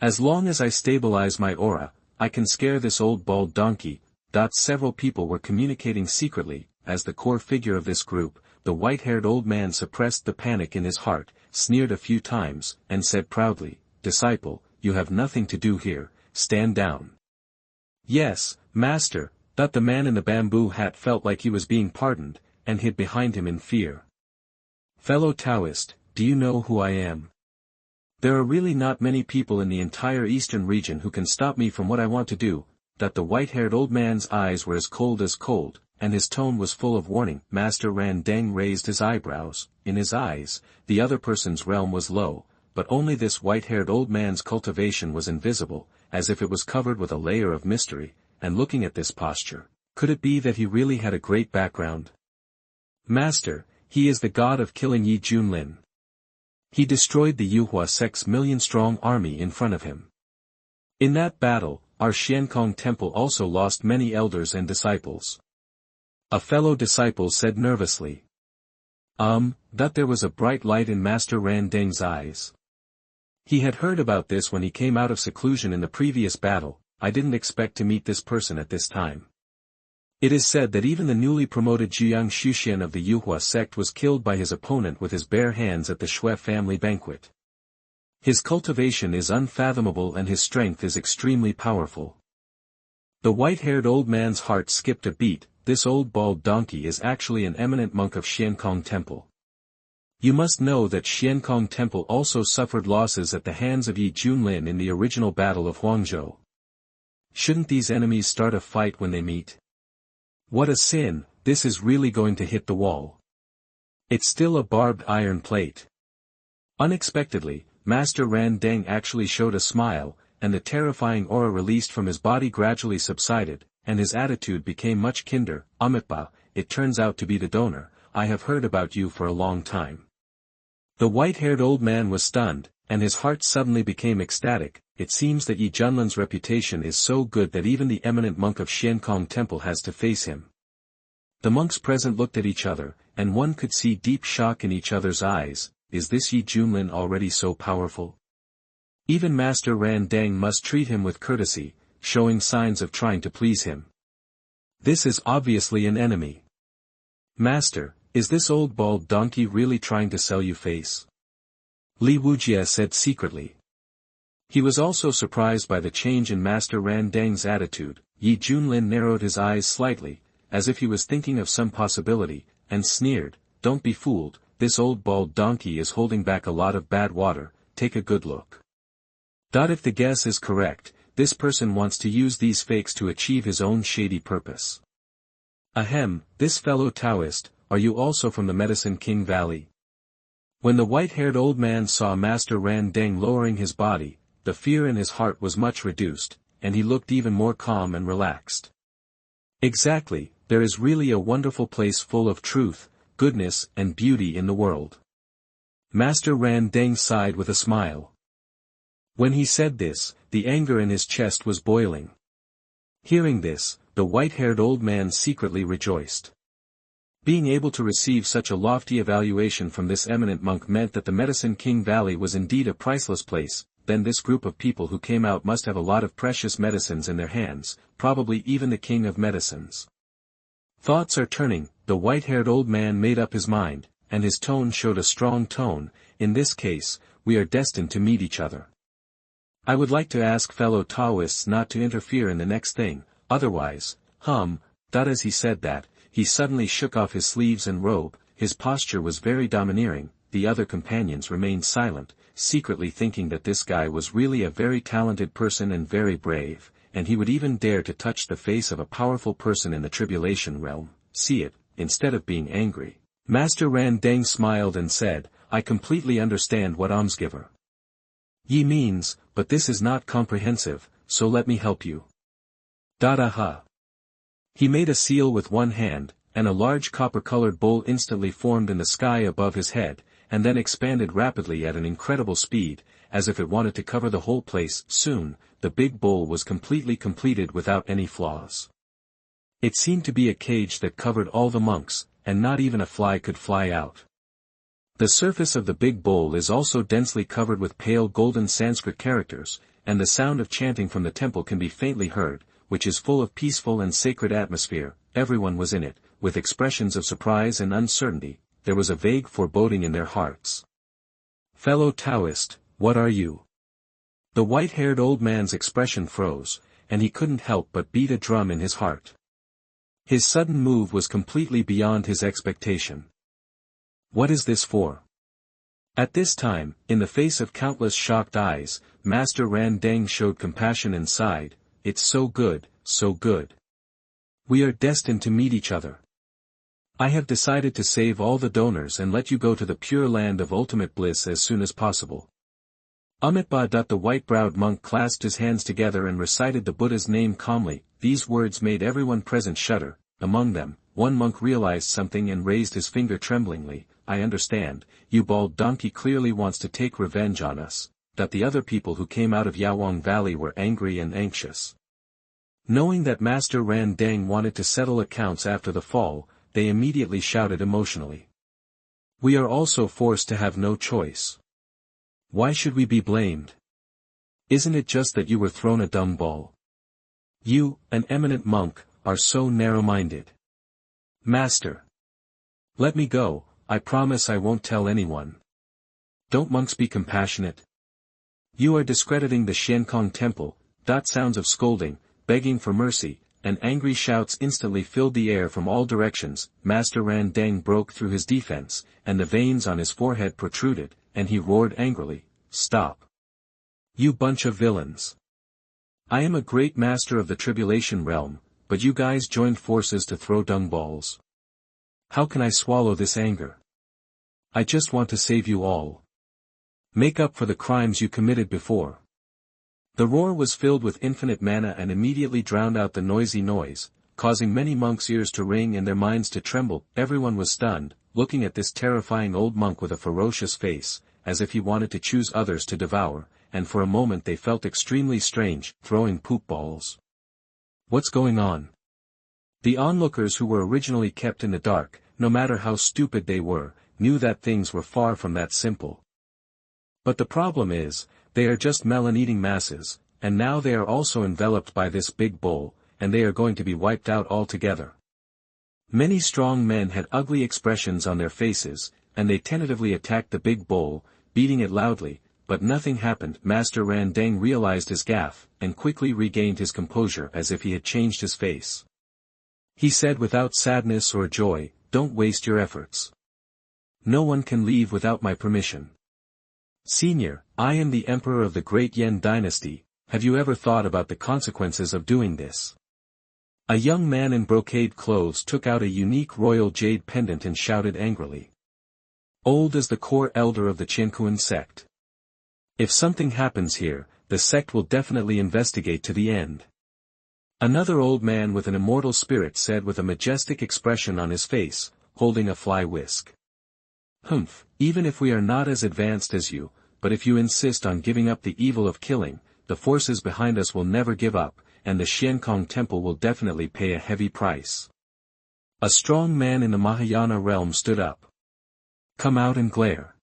As long as I stabilize my aura, I can scare this old bald donkey. Several people were communicating secretly. As the core figure of this group, the white-haired old man suppressed the panic in his heart, sneered a few times, and said proudly, "Disciple, you have nothing to do here, stand down." "Yes, master." The man in the bamboo hat felt like he was being pardoned, and hid behind him in fear. "Fellow Taoist, do you know who I am? There are really not many people in the entire eastern region who can stop me from what I want to do." The white-haired old man's eyes were as cold, and his tone was full of warning. Master Ran Deng raised his eyebrows. In his eyes, the other person's realm was low, but only this white-haired old man's cultivation was invisible, as if it was covered with a layer of mystery, and looking at this posture, could it be that he really had a great background? "Master, he is the god of killing Yi Junlin. He destroyed the Yuhua sect's million-strong army in front of him. In that battle, our Xiankong temple also lost many elders and disciples." A fellow disciple said nervously. There was a bright light in Master Ran Deng's eyes. He had heard about this when he came out of seclusion in the previous battle. I didn't expect to meet this person at this time. It is said that even the newly promoted Jiang Xuxian of the Yuhua sect was killed by his opponent with his bare hands at the Shui family banquet. His cultivation is unfathomable and his strength is extremely powerful. The white-haired old man's heart skipped a beat. This old bald donkey is actually an eminent monk of Xiankong Temple. You must know that Xiankong Temple also suffered losses at the hands of Yi Junlin in the original battle of Huangzhou. Shouldn't these enemies start a fight when they meet? What a sin, this is really going to hit the wall. It's still a barbed iron plate. Unexpectedly, Master Ran Deng actually showed a smile, and the terrifying aura released from his body gradually subsided, and his attitude became much kinder. "Amitba, it turns out to be the donor. I have heard about you for a long time." The white-haired old man was stunned, and his heart suddenly became ecstatic. It seems that Yi Junlin's reputation is so good that even the eminent monk of Xiankong Temple has to face him. The monks present looked at each other, and one could see deep shock in each other's eyes. Is this Yi Junlin already so powerful? Even Master Ran Deng must treat him with courtesy, showing signs of trying to please him. This is obviously an enemy. "Master, is this old bald donkey really trying to sell you face?" Li Wujie said secretly. He was also surprised by the change in Master Ran Deng's attitude. Yi Junlin narrowed his eyes slightly, as if he was thinking of some possibility, and sneered, "Don't be fooled, this old bald donkey is holding back a lot of bad water, take a good look." If the guess is correct, this person wants to use these fakes to achieve his own shady purpose. Ahem, this fellow Taoist, are you also from the Medicine King Valley? When the white-haired old man saw Master Ran Deng lowering his body, the fear in his heart was much reduced, and he looked even more calm and relaxed. "Exactly, there is really a wonderful place full of truth, goodness, and beauty in the world." Master Ran Deng sighed with a smile. When he said this, the anger in his chest was boiling. Hearing this, the white-haired old man secretly rejoiced. Being able to receive such a lofty evaluation from this eminent monk meant that the Medicine King Valley was indeed a priceless place. Then this group of people who came out must have a lot of precious medicines in their hands, probably even the king of medicines. Thoughts are turning. The white-haired old man made up his mind, and his tone showed a strong tone. In this case, we are destined to meet each other. I would like to ask fellow Taoists not to interfere in the next thing, otherwise, as he said that, he suddenly shook off his sleeves and robe. His posture was very domineering. The other companions remained silent, secretly thinking that this guy was really a very talented person and very brave, and he would even dare to touch the face of a powerful person in the tribulation realm, see it, instead of being angry. Master Ran Deng smiled and said, I completely understand what almsgiver ye means, but this is not comprehensive, so let me help you. Dada-ha. He made a seal with one hand, and a large copper-colored bowl instantly formed in the sky above his head, and then expanded rapidly at an incredible speed, as if it wanted to cover the whole place. Soon, the big bowl was completely completed without any flaws. It seemed to be a cage that covered all the monks, and not even a fly could fly out. The surface of the big bowl is also densely covered with pale golden Sanskrit characters, and the sound of chanting from the temple can be faintly heard, which is full of peaceful and sacred atmosphere. Everyone was in it, with expressions of surprise and uncertainty. There was a vague foreboding in their hearts. Fellow Taoist, what are you? The white-haired old man's expression froze, and he couldn't help but beat a drum in his heart. His sudden move was completely beyond his expectation. What is this for? At this time, in the face of countless shocked eyes, Master Ran Deng showed compassion and sighed, it's so good, so good. We are destined to meet each other. I have decided to save all the donors and let you go to the pure land of ultimate bliss as soon as possible. Amitabha. The white-browed monk clasped his hands together and recited the Buddha's name calmly. These words made everyone present shudder. Among them, one monk realized something and raised his finger tremblingly. I understand, you bald donkey clearly wants to take revenge on us. That the other people who came out of Yawang Valley were angry and anxious. Knowing that Master Ran Deng wanted to settle accounts after the fall, they immediately shouted emotionally. We are also forced to have no choice. Why should we be blamed? Isn't it just that you were thrown a dung ball? You, an eminent monk, are so narrow-minded. Master. Let me go, I promise I won't tell anyone. Don't monks be compassionate? You are discrediting the Xiankong temple. Sounds of scolding, begging for mercy, and angry shouts instantly filled the air from all directions. Master Ran Deng broke through his defense, and the veins on his forehead protruded, and he roared angrily, Stop! You bunch of villains! I am a great master of the tribulation realm, but you guys joined forces to throw dung balls. How can I swallow this anger? I just want to save you all. Make up for the crimes you committed before. The roar was filled with infinite mana and immediately drowned out the noisy noise, causing many monks' ears to ring and their minds to tremble. Everyone was stunned, looking at this terrifying old monk with a ferocious face, as if he wanted to choose others to devour, and for a moment they felt extremely strange, throwing poop balls. What's going on? The onlookers who were originally kept in the dark, no matter how stupid they were, knew that things were far from that simple. But the problem is, they are just melon-eating masses, and now they are also enveloped by this big bowl, and they are going to be wiped out altogether. Many strong men had ugly expressions on their faces, and they tentatively attacked the big bowl, beating it loudly, but nothing happened. Master Ran Deng realized his gaffe, and quickly regained his composure as if he had changed his face. He said without sadness or joy, Don't waste your efforts. No one can leave without my permission. Senior, I am the Emperor of the Great Yen Dynasty. Have you ever thought about the consequences of doing this? A young man in brocade clothes took out a unique royal jade pendant and shouted angrily. Old as the core elder of the Xuanhuan sect. If something happens here, the sect will definitely investigate to the end. Another old man with an immortal spirit said with a majestic expression on his face, holding a fly whisk. Humph, even if we are not as advanced as you, but if you insist on giving up the evil of killing, the forces behind us will never give up, and the Xiankong temple will definitely pay a heavy price. A strong man in the Mahayana realm stood up. Come out and glare.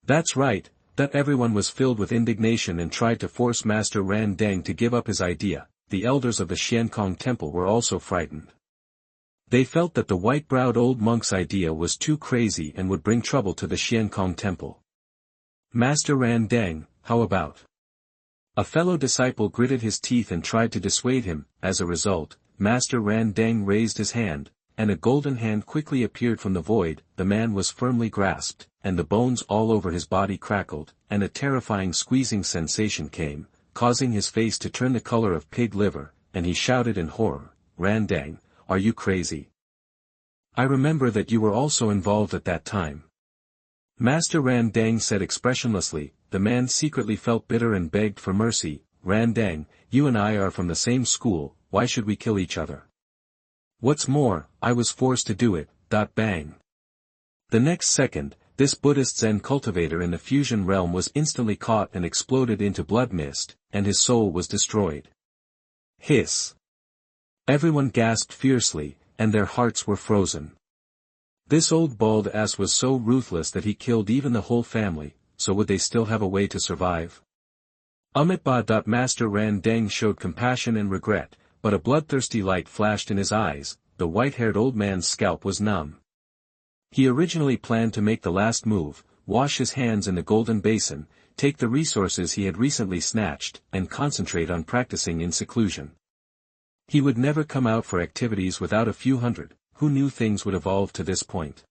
That's right, that everyone was filled with indignation and tried to force Master Ran Deng to give up his idea. The elders of the Xiankong temple were also frightened. They felt that the white-browed old monk's idea was too crazy and would bring trouble to the Xiankong temple. Master Ran Deng, how about? A fellow disciple gritted his teeth and tried to dissuade him. As a result, Master Ran Deng raised his hand, and a golden hand quickly appeared from the void. The man was firmly grasped, and the bones all over his body crackled, and a terrifying squeezing sensation came, causing his face to turn the color of pig liver, and he shouted in horror, Ran Deng, are you crazy? I remember that you were also involved at that time. Master Ran Deng said expressionlessly. The man secretly felt bitter and begged for mercy. Ran Deng, you and I are from the same school, why should we kill each other? What's more, I was forced to do it. Bang. The next second, this Buddhist Zen cultivator in the fusion realm was instantly caught and exploded into blood mist, and his soul was destroyed. Hiss. Everyone gasped fiercely, and their hearts were frozen. This old bald ass was so ruthless that he killed even the whole family, so would they still have a way to survive? Master Ran Deng showed compassion and regret, but a bloodthirsty light flashed in his eyes. The white-haired old man's scalp was numb. He originally planned to make the last move, wash his hands in the golden basin, take the resources he had recently snatched, and concentrate on practicing in seclusion. He would never come out for activities without a few hundred. Who knew things would evolve to this point?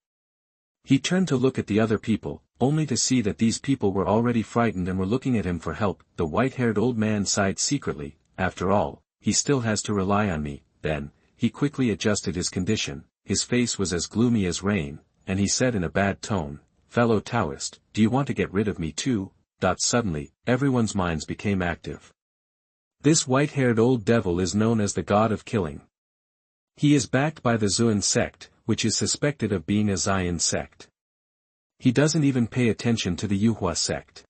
He turned to look at the other people, only to see that these people were already frightened and were looking at him for help. The white-haired old man sighed secretly. After all, he still has to rely on me. Then, he quickly adjusted his condition. His face was as gloomy as rain, and he said in a bad tone, fellow Taoist, do you want to get rid of me too? Suddenly, everyone's minds became active. This white-haired old devil is known as the god of killing. He is backed by the Xuan sect, which is suspected of being a Xian sect. He doesn't even pay attention to the Yuhua sect.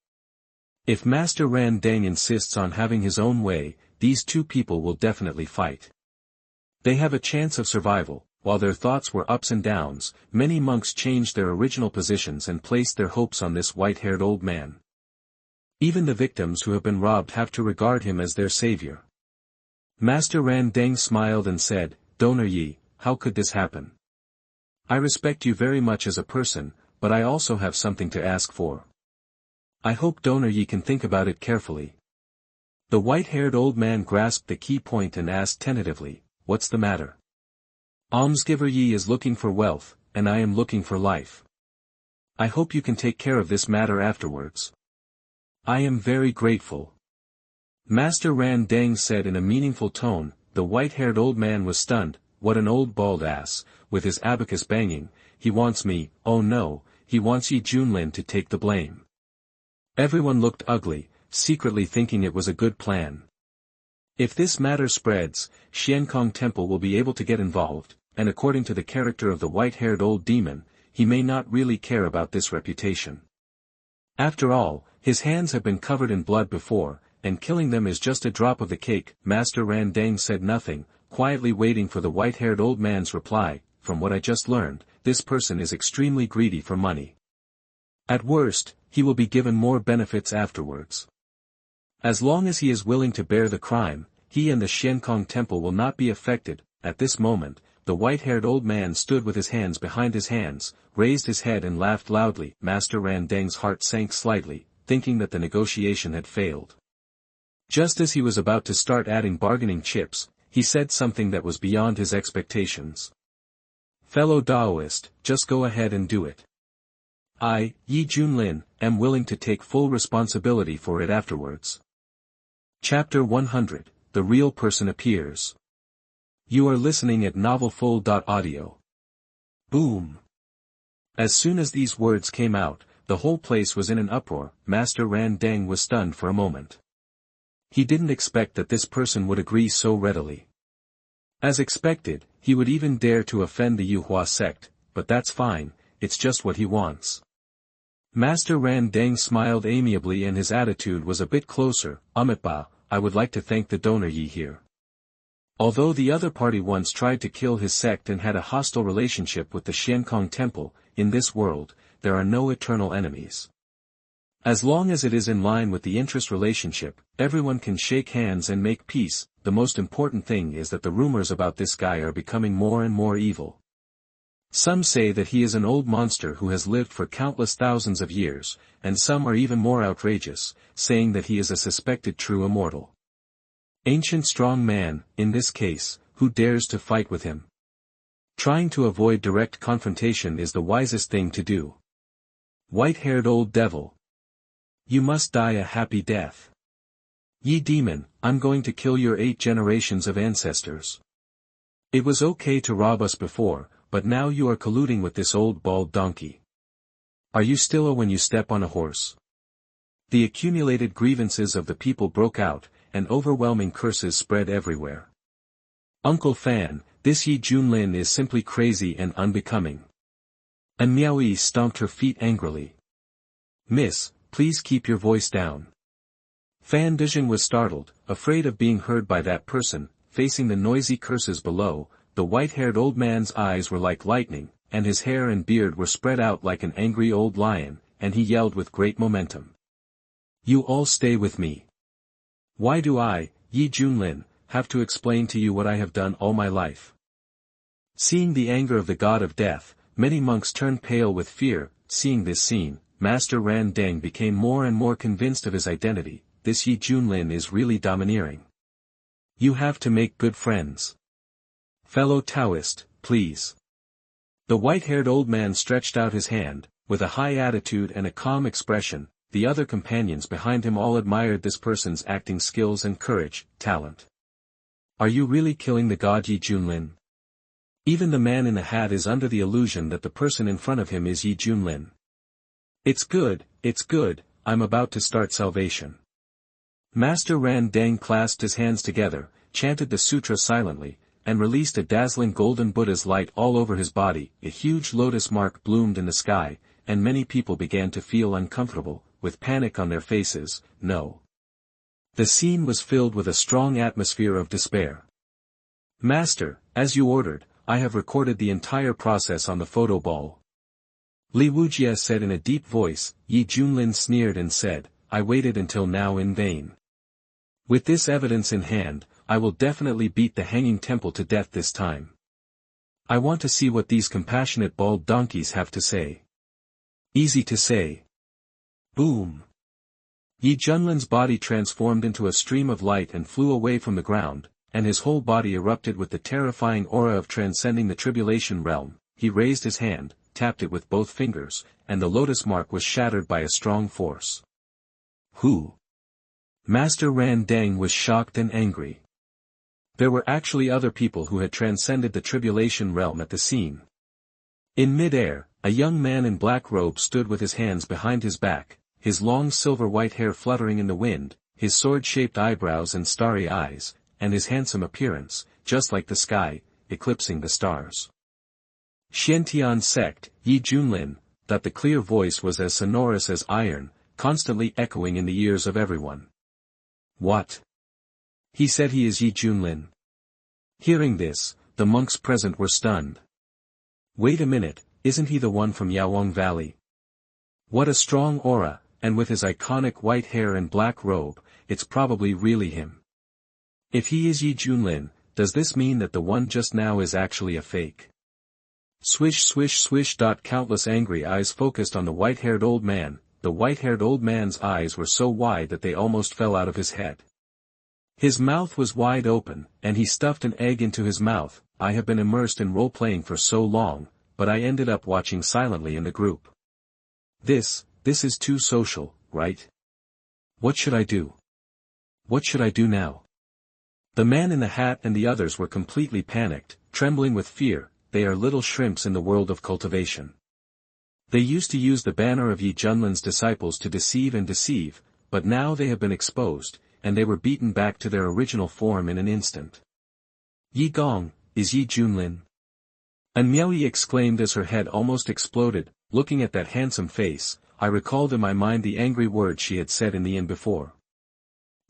If Master Ran Deng insists on having his own way, these two people will definitely fight. They have a chance of survival. While their thoughts were ups and downs, many monks changed their original positions and placed their hopes on this white-haired old man. Even the victims who have been robbed have to regard him as their savior. Master Ran Deng smiled and said, Donor Yi, how could this happen? I respect you very much as a person, but I also have something to ask for. I hope Donor Yi can think about it carefully. The white-haired old man grasped the key point and asked tentatively, what's the matter? Almsgiver Yi is looking for wealth, and I am looking for life. I hope you can take care of this matter afterwards. I am very grateful. Master Ran Deng said in a meaningful tone. The white-haired old man was stunned. What an old bald ass, with his abacus banging. He wants me. Oh no, he wants Yi Junlin to take the blame. Everyone looked ugly, secretly thinking it was a good plan. If this matter spreads, Xiankong Temple will be able to get involved, and according to the character of the white-haired old demon, he may not really care about this reputation. After all, his hands have been covered in blood before, and killing them is just a drop of the cake. Master Ran Deng said nothing, quietly waiting for the white-haired old man's reply. From what I just learned, this person is extremely greedy for money. At worst, he will be given more benefits afterwards. As long as he is willing to bear the crime, he and the Xiankong Temple will not be affected. At this moment, the white-haired old man stood with his hands behind his hands, raised his head and laughed loudly. Master Ran Deng's heart sank slightly, thinking that the negotiation had failed. Just as he was about to start adding bargaining chips, he said something that was beyond his expectations. Fellow Taoist, just go ahead and do it. I, Yi Junlin, am willing to take full responsibility for it afterwards. Chapter 100, The Real Person Appears. You are listening at novelfull.audio. Boom. As soon as these words came out, the whole place was in an uproar. Master Ran Deng was stunned for a moment. He didn't expect that this person would agree so readily. As expected, he would even dare to offend the Yuhua sect, but that's fine, it's just what he wants. Master Ran Deng smiled amiably and his attitude was a bit closer. I would like to thank the Donor Yi here. Although the other party once tried to kill his sect and had a hostile relationship with the Xiankong Temple, in this world, there are no eternal enemies. As long as it is in line with the interest relationship, everyone can shake hands and make peace. The most important thing is that the rumors about this guy are becoming more and more evil. Some say that he is an old monster who has lived for countless thousands of years, and some are even more outrageous, saying that he is a suspected true immortal. Ancient strong man, in this case, who dares to fight with him? Trying to avoid direct confrontation is the wisest thing to do. White-haired old devil. You must die a happy death. Ye demon, I'm going to kill your 8 generations of ancestors. It was okay to rob us before, but now you are colluding with this old bald donkey. Are you still when you step on a horse? The accumulated grievances of the people broke out, and overwhelming curses spread everywhere. Uncle Fan, this Yi Junlin is simply crazy and unbecoming. And Miaoyi stomped her feet angrily. Miss, please keep your voice down. Fan Dizhen was startled, afraid of being heard by that person. Facing the noisy curses below, the white-haired old man's eyes were like lightning, and his hair and beard were spread out like an angry old lion, and he yelled with great momentum. You all stay with me. Why do I, Yi Junlin, have to explain to you what I have done all my life? Seeing the anger of the god of death, many monks turned pale with fear. Seeing this scene, Master Ran Deng became more and more convinced of his identity. This Yi Junlin is really domineering. You have to make good friends. Fellow Taoist, please. The white-haired old man stretched out his hand, with a high attitude and a calm expression. The other companions behind him all admired this person's acting skills and courage, talent. Are you really killing the god Yi Junlin? Even the man in the hat is under the illusion that the person in front of him is Yi Junlin. It's good, I'm about to start salvation. Master Ran Deng clasped his hands together, chanted the sutra silently, and released a dazzling golden Buddha's light all over his body. A huge lotus mark bloomed in the sky, and many people began to feel uncomfortable, with panic on their faces. No. The scene was filled with a strong atmosphere of despair. Master, as you ordered, I have recorded the entire process on the photo ball. Li Wujie said in a deep voice. Yi Junlin sneered and said, I waited until now in vain. With this evidence in hand, I will definitely beat the hanging temple to death this time. I want to see what these compassionate bald donkeys have to say. Easy to say. Boom. Yi Junlin's body transformed into a stream of light and flew away from the ground, and his whole body erupted with the terrifying aura of transcending the tribulation realm. He raised his hand, tapped it with both fingers, and the lotus mark was shattered by a strong force. Who? Master Ran Deng was shocked and angry. There were actually other people who had transcended the tribulation realm at the scene. In mid-air, a young man in black robe stood with his hands behind his back, his long silver-white hair fluttering in the wind, his sword-shaped eyebrows and starry eyes, and his handsome appearance, just like the sky, eclipsing the stars. Xiantian sect, Yi Junlin, that the clear voice was as sonorous as iron, constantly echoing in the ears of everyone. What? He said he is Yi Junlin. Hearing this, the monks present were stunned. Wait a minute, isn't he the one from Yaowang Valley? What a strong aura, and with his iconic white hair and black robe, it's probably really him. If he is Yi Junlin, does this mean that the one just now is actually a fake? Swish swish swish. Countless angry eyes focused on the white-haired old man. The white-haired old man's eyes were so wide that they almost fell out of his head. His mouth was wide open, and he stuffed an egg into his mouth. I have been immersed in role-playing for so long, but I ended up watching silently in the group. This is too social, right? What should I do? What should I do now? The man in the hat and the others were completely panicked, trembling with fear. They are little shrimps in the world of cultivation. They used to use the banner of Yi Junlin's disciples to deceive, but now they have been exposed, and they were beaten back to their original form in an instant. Yi Gong, is Yi Junlin? And Miaoyi exclaimed as her head almost exploded. Looking at that handsome face, I recalled in my mind the angry words she had said in the inn before.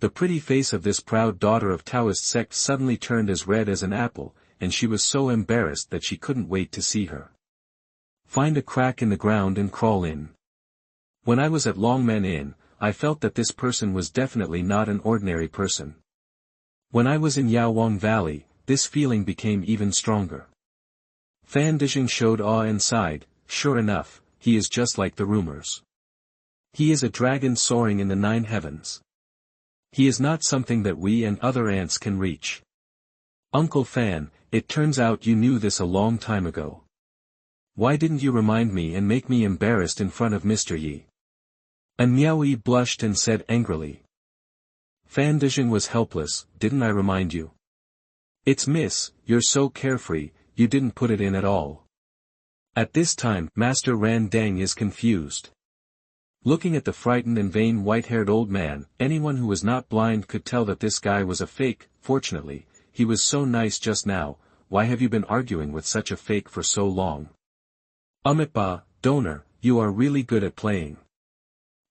The pretty face of this proud daughter of Taoist sect suddenly turned as red as an apple, and she was so embarrassed that she couldn't wait to see her. Find a crack in the ground and crawl in. When I was at Longmen Inn, I felt that this person was definitely not an ordinary person. When I was in Yaowang Valley, this feeling became even stronger. Fan Dishing showed awe and sighed, sure enough, he is just like the rumors. He is a dragon soaring in the 9 heavens. He is not something that we and other ants can reach. Uncle Fan, it turns out you knew this a long time ago. Why didn't you remind me and make me embarrassed in front of Mr. Yi? And Miao-yi blushed and said angrily. Fan Dishing was helpless, didn't I remind you? It's miss, you're so carefree, you didn't put it in at all. At this time, Master Ran Dang is confused. Looking at the frightened and vain white-haired old man, anyone who was not blind could tell that this guy was a fake. Fortunately, he was so nice just now. Why have you been arguing with such a fake for so long? Umitba, donor, you are really good at playing.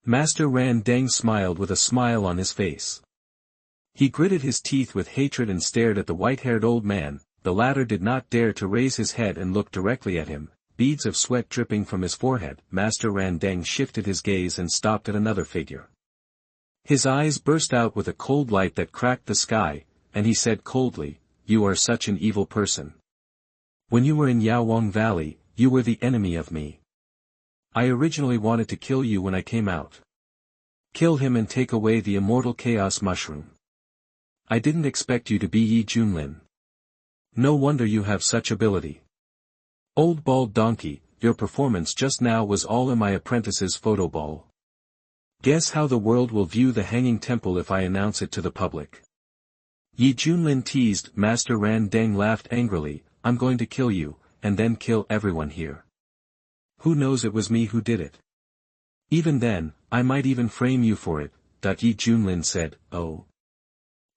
Master Ran Dang smiled with a smile on his face. He gritted his teeth with hatred and stared at the white-haired old man. The latter did not dare to raise his head and look directly at him. Beads of sweat dripping from his forehead. Master Ran Dang shifted his gaze and stopped at another figure. His eyes burst out with a cold light that cracked the sky, and he said coldly, "You are such an evil person. When you were in Yaowang Valley, you were the enemy of me. I originally wanted to kill you when I came out. Kill him and take away the immortal chaos mushroom. I didn't expect you to be Yi Junlin. No wonder you have such ability. Old bald donkey, your performance just now was all in my apprentice's photo ball. Guess how the world will view the hanging temple if I announce it to the public." Yi Junlin teased. Master Ran Dang laughed angrily. "I'm going to kill you, and then kill everyone here. Who knows, it was me who did it. Even then, I might even frame you for it." Yi Junlin said, "Oh.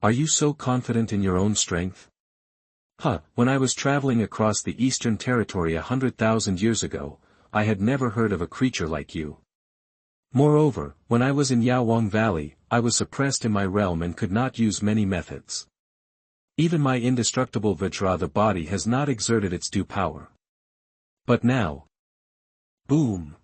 Are you so confident in your own strength? When I was traveling across the Eastern Territory 100,000 years ago, I had never heard of a creature like you. Moreover, when I was in Yaowang Valley, I was suppressed in my realm and could not use many methods. Even my indestructible Vajra, the body, has not exerted its due power. But now..." Boom!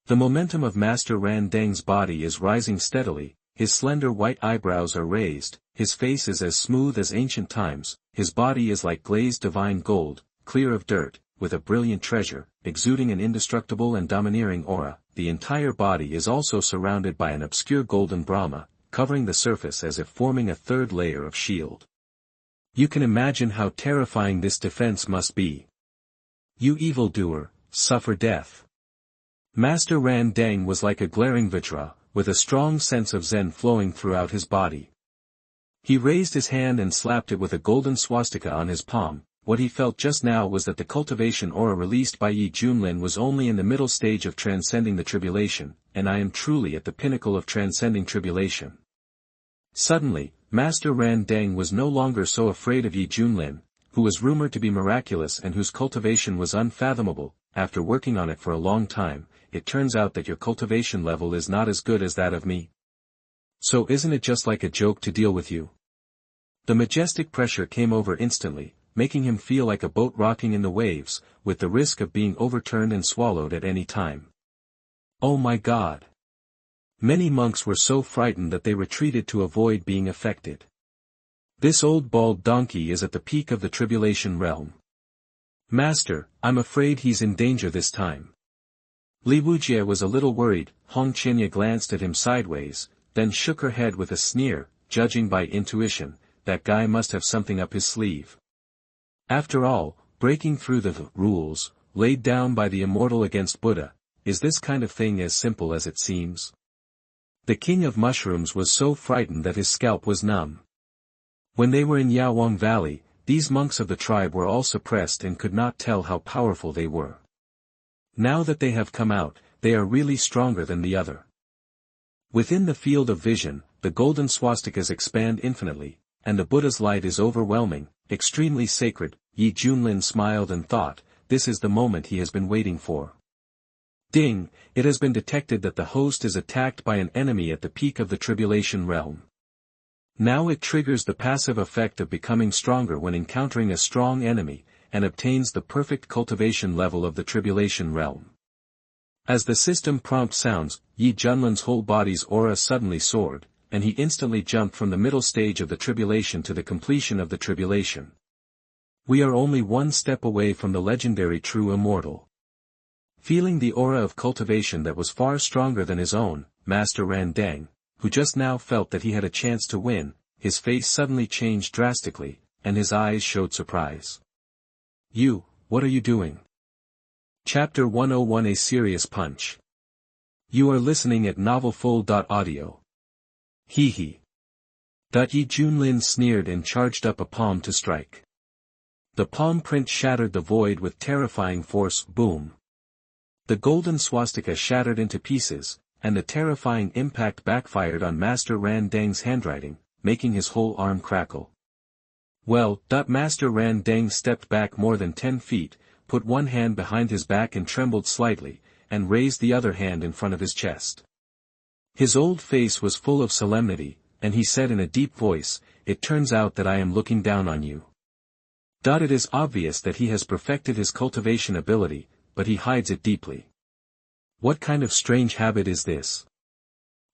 The momentum of Master Ran Dang's body is rising steadily. His slender white eyebrows are raised, his face is as smooth as ancient times, his body is like glazed divine gold, clear of dirt, with a brilliant treasure, exuding an indestructible and domineering aura. The entire body is also surrounded by an obscure golden Brahma, covering the surface as if forming a third layer of shield. You can imagine how terrifying this defense must be. You evildoer, suffer death. Master Ran Dang was like a glaring Vajra, with a strong sense of Zen flowing throughout his body. He raised his hand and slapped it with a golden swastika on his palm. What he felt just now was that the cultivation aura released by Yi Junlin was only in the middle stage of transcending the tribulation, and I am truly at the pinnacle of transcending tribulation. Suddenly, Master Ran Dang was no longer so afraid of Yi Junlin, who was rumored to be miraculous and whose cultivation was unfathomable. After working on it for a long time, it turns out that your cultivation level is not as good as that of me. So isn't it just like a joke to deal with you? The majestic pressure came over instantly, making him feel like a boat rocking in the waves, with the risk of being overturned and swallowed at any time. Oh my God! Many monks were so frightened that they retreated to avoid being affected. This old bald donkey is at the peak of the tribulation realm. Master, I'm afraid he's in danger this time. Li Wujie was a little worried. Hong Qinya glanced at him sideways, then shook her head with a sneer. Judging by intuition, that guy must have something up his sleeve. After all, breaking through the rules, laid down by the immortal against Buddha, is this kind of thing as simple as it seems? The king of mushrooms was so frightened that his scalp was numb. When they were in Yaowang Valley, these monks of the tribe were all suppressed and could not tell how powerful they were. Now that they have come out, they are really stronger than the other. Within the field of vision, the golden swastikas expand infinitely, and the Buddha's light is overwhelming, extremely sacred. Yi Junlin smiled and thought, this is the moment he has been waiting for. Ding! It has been detected that the host is attacked by an enemy at the peak of the tribulation realm. Now it triggers the passive effect of becoming stronger when encountering a strong enemy, and obtains the perfect cultivation level of the tribulation realm. As the system prompt sounds, Yi Junlin's whole body's aura suddenly soared, and he instantly jumped from the middle stage of the tribulation to the completion of the tribulation. We are only one step away from the legendary true immortal. Feeling the aura of cultivation that was far stronger than his own, Master Ran Dang, who just now felt that he had a chance to win, his face suddenly changed drastically, and his eyes showed surprise. "You, what are you doing?" Chapter 101 A Serious Punch. You are listening at novelfull.audio. Hee hee. Yi Junlin sneered and charged up a palm to strike. The palm print shattered the void with terrifying force. Boom. The golden swastika shattered into pieces, and the terrifying impact backfired on Master Ran Dang's handwriting, making his whole arm crackle. Well, Master Ran Dang stepped back more than 10 feet, put one hand behind his back and trembled slightly, and raised the other hand in front of his chest. His old face was full of solemnity, and he said in a deep voice, "It turns out that I am looking down on you." It is obvious that he has perfected his cultivation ability, but he hides it deeply. What kind of strange habit is this?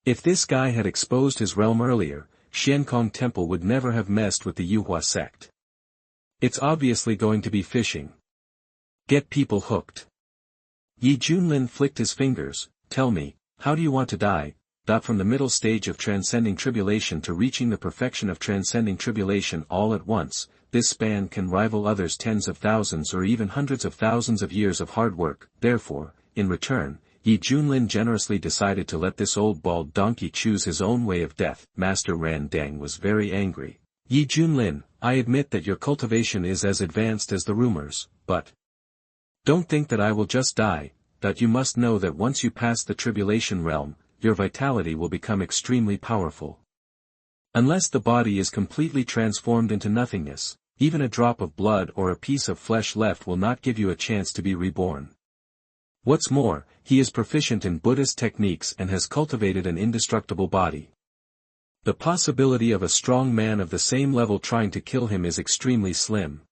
If this guy had exposed his realm earlier, Xiankong Temple would never have messed with the Yuhua sect. It's obviously going to be fishing. Get people hooked. Yi Junlin flicked his fingers. "Tell me, how do you want to die?" From the middle stage of transcending tribulation to reaching the perfection of transcending tribulation all at once, this span can rival others tens of thousands or even hundreds of thousands of years of hard work. Therefore, in return, Yi Junlin generously decided to let this old bald donkey choose his own way of death. Master Ran Dang was very angry. "Yi Junlin, I admit that your cultivation is as advanced as the rumors, but don't think that I will just die. You must know that once you pass the tribulation realm, your vitality will become extremely powerful. Unless the body is completely transformed into nothingness, even a drop of blood or a piece of flesh left will not give you a chance to be reborn. What's more, he is proficient in Buddhist techniques and has cultivated an indestructible body. The possibility of a strong man of the same level trying to kill him is extremely slim."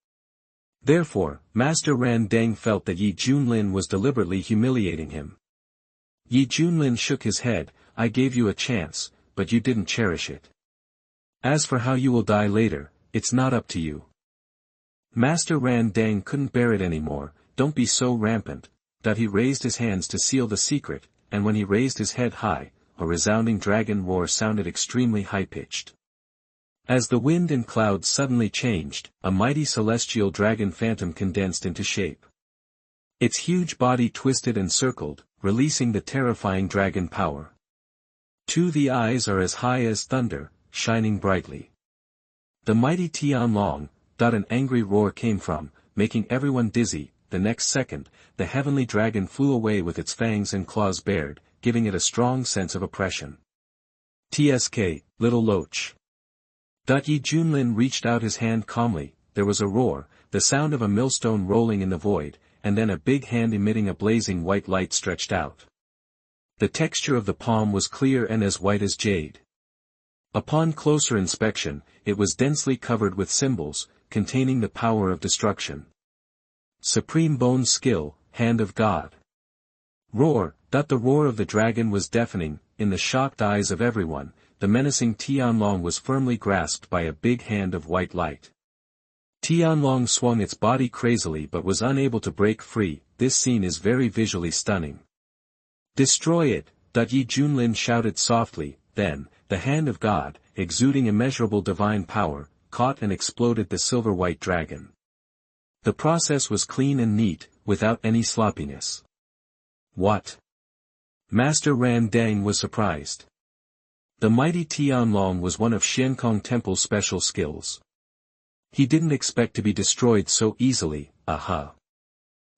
Therefore, Master Ran Dang felt that Yi Junlin was deliberately humiliating him. Yi Junlin shook his head. "I gave you a chance, but you didn't cherish it. As for how you will die later, it's not up to you." Master Ran Dang couldn't bear it anymore. "Don't be so rampant." He raised his hands to seal the secret, and when he raised his head high, a resounding dragon roar sounded extremely high-pitched. As the wind and clouds suddenly changed, a mighty celestial dragon phantom condensed into shape. Its huge body twisted and circled, releasing the terrifying dragon power. The eyes are as high as thunder, shining brightly. The mighty Tianlong, an angry roar came from, making everyone dizzy. The next second, the heavenly dragon flew away with its fangs and claws bared, giving it a strong sense of oppression. "Tsk, little loach." Yi Junlin reached out his hand calmly. There was a roar, the sound of a millstone rolling in the void, and then a big hand emitting a blazing white light stretched out. The texture of the palm was clear and as white as jade. Upon closer inspection, it was densely covered with symbols, containing the power of destruction. "Supreme Bone Skill, Hand of God." Roar. The roar of the dragon was deafening. In the shocked eyes of everyone, the menacing Tianlong was firmly grasped by a big hand of white light. Tianlong swung its body crazily but was unable to break free. This scene is very visually stunning. "Destroy it!" Yi Junlin shouted softly. Then, the hand of God, exuding immeasurable divine power, caught and exploded the silver-white dragon. The process was clean and neat, without any sloppiness. "What?" Master Ran Dang was surprised. The mighty Tianlong was one of Xiankong Temple's special skills. He didn't expect to be destroyed so easily. Aha!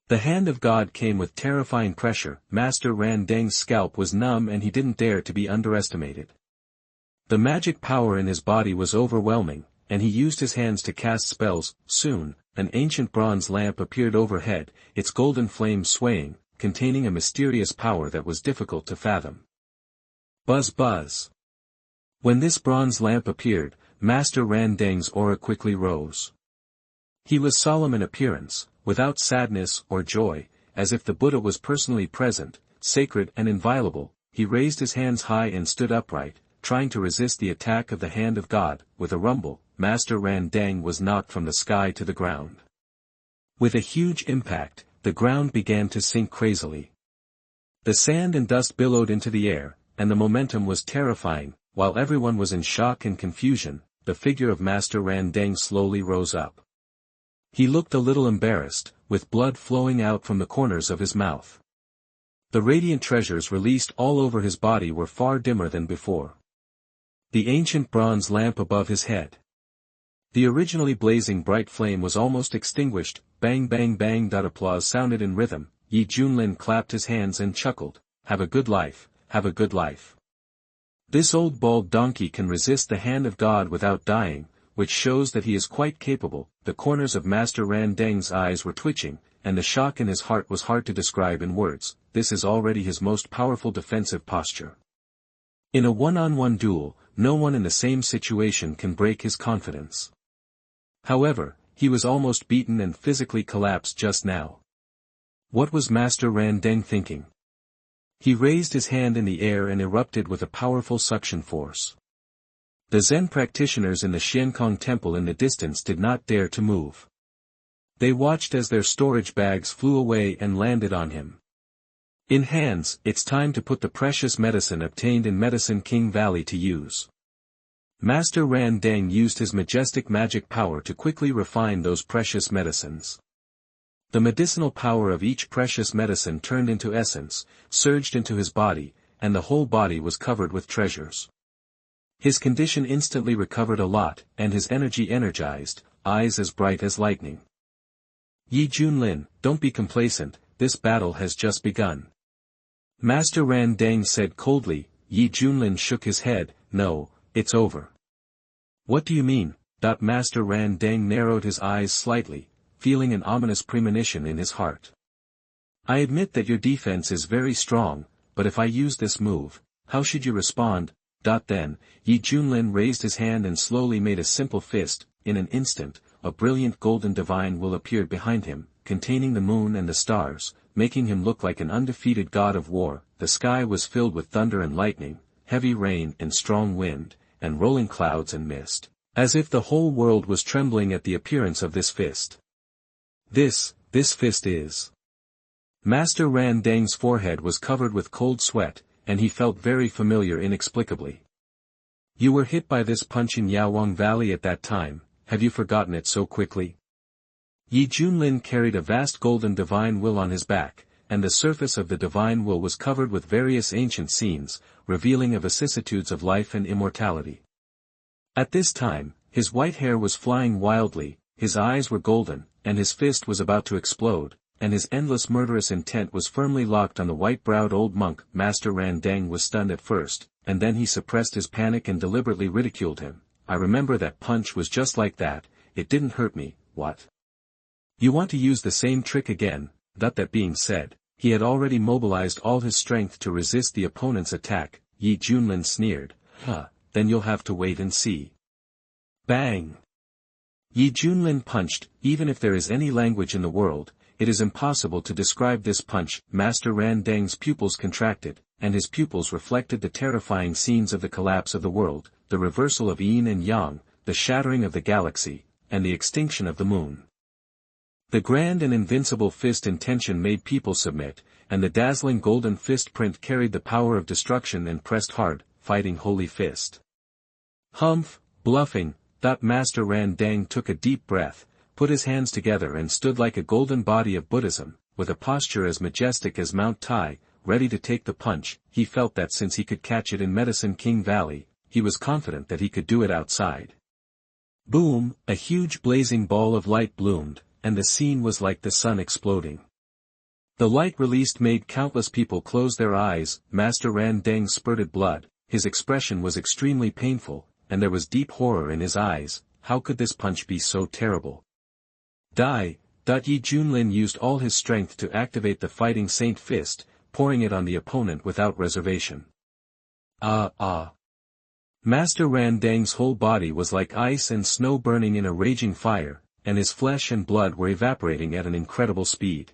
The hand of God came with terrifying pressure. Master Ran Dang's scalp was numb and he didn't dare to be underestimated. The magic power in his body was overwhelming, and he used his hands to cast spells. Soon, an ancient bronze lamp appeared overhead, its golden flame swaying, containing a mysterious power that was difficult to fathom. Buzz buzz. When this bronze lamp appeared, Master Randang's aura quickly rose. He was solemn in appearance, without sadness or joy, as if the Buddha was personally present, sacred and inviolable. He raised his hands high and stood upright, trying to resist the attack of the hand of God. With a rumble, Master Randang was knocked from the sky to the ground. With a huge impact, the ground began to sink crazily. The sand and dust billowed into the air, and the momentum was terrifying. While everyone was in shock and confusion, the figure of Master Randang slowly rose up. He looked a little embarrassed, with blood flowing out from the corners of his mouth. The radiant treasures released all over his body were far dimmer than before. The ancient bronze lamp above his head. The originally blazing bright flame was almost extinguished. Bang bang bang. Applause sounded in rhythm. Junlin clapped his hands and chuckled. Have a good life, have a good life. This old bald donkey can resist the hand of God without dying, which shows that he is quite capable. The corners of Master Randang's eyes were twitching, and the shock in his heart was hard to describe in words. This is already his most powerful defensive posture. In a one-on-one duel, no one in the same situation can break his confidence. However, he was almost beaten and physically collapsed just now. What was Master Randang thinking? He raised his hand in the air and erupted with a powerful suction force. The Zen practitioners in the Xiankong temple in the distance did not dare to move. They watched as their storage bags flew away and landed on him. In hands, it's time to put the precious medicine obtained in Medicine King Valley to use. Master Randang used his majestic magic power to quickly refine those precious medicines. The medicinal power of each precious medicine turned into essence, surged into his body, and the whole body was covered with treasures. His condition instantly recovered a lot, and his energy energized, eyes as bright as lightning. Junlin, don't be complacent, this battle has just begun. Master Randang said coldly. Junlin shook his head. No, it's over. What do you mean? Master Randang narrowed his eyes slightly, feeling an ominous premonition in his heart. I admit that your defense is very strong, but if I use this move, how should you respond? Then, Junlin raised his hand and slowly made a simple fist. In an instant, a brilliant golden divine will appeared behind him, containing the moon and the stars, making him look like an undefeated god of war. The sky was filled with thunder and lightning, heavy rain and strong wind, and rolling clouds and mist, as if the whole world was trembling at the appearance of this fist. This fist is. Master Randang's forehead was covered with cold sweat, and he felt very familiar inexplicably. You were hit by this punch in Yaowang Valley at that time, have you forgotten it so quickly? Junlin carried a vast golden divine will on his back, and the surface of the divine will was covered with various ancient scenes, revealing the vicissitudes of life and immortality. At this time, his white hair was flying wildly, his eyes were golden, and his fist was about to explode, and his endless murderous intent was firmly locked on the white-browed old monk. Master Randang was stunned at first, and then he suppressed his panic and deliberately ridiculed him. I remember that punch was just like that, it didn't hurt me. What? You want to use the same trick again? That being said, he had already mobilized all his strength to resist the opponent's attack. Junlin sneered. Then you'll have to wait and see. Bang! Junlin punched. Even if there is any language in the world, it is impossible to describe this punch. Master Randang's pupils contracted, and his pupils reflected the terrifying scenes of the collapse of the world, the reversal of yin and yang, the shattering of the galaxy, and the extinction of the moon. The grand and invincible fist intention made people submit, and the dazzling golden fist print carried the power of destruction and pressed hard, fighting holy fist. Humph, bluffing. Master Randang took a deep breath, put his hands together and stood like a golden body of Buddhism, with a posture as majestic as Mount Tai, ready to take the punch. He felt that since he could catch it in Medicine King Valley, he was confident that he could do it outside. Boom, a huge blazing ball of light bloomed, and the scene was like the sun exploding. The light released made countless people close their eyes. Master Randang spurted blood, his expression was extremely painful, and there was deep horror in his eyes. How could this punch be so terrible? Junlin used all his strength to activate the Fighting Saint Fist, pouring it on the opponent without reservation. Master Ran Dang's whole body was like ice and snow burning in a raging fire, and his flesh and blood were evaporating at an incredible speed.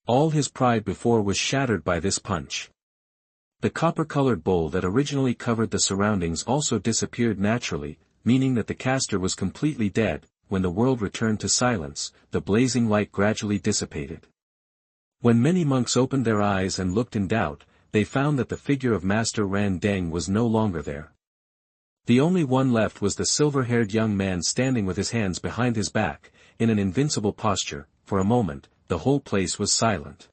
All his pride before was shattered by this punch. The copper-colored bowl that originally covered the surroundings also disappeared naturally, meaning that the caster was completely dead. When the world returned to silence, the blazing light gradually dissipated. When many monks opened their eyes and looked in doubt, they found that the figure of Master Ran Dang was no longer there. The only one left was the silver-haired young man standing with his hands behind his back, in an invincible posture. For a moment, the whole place was silent.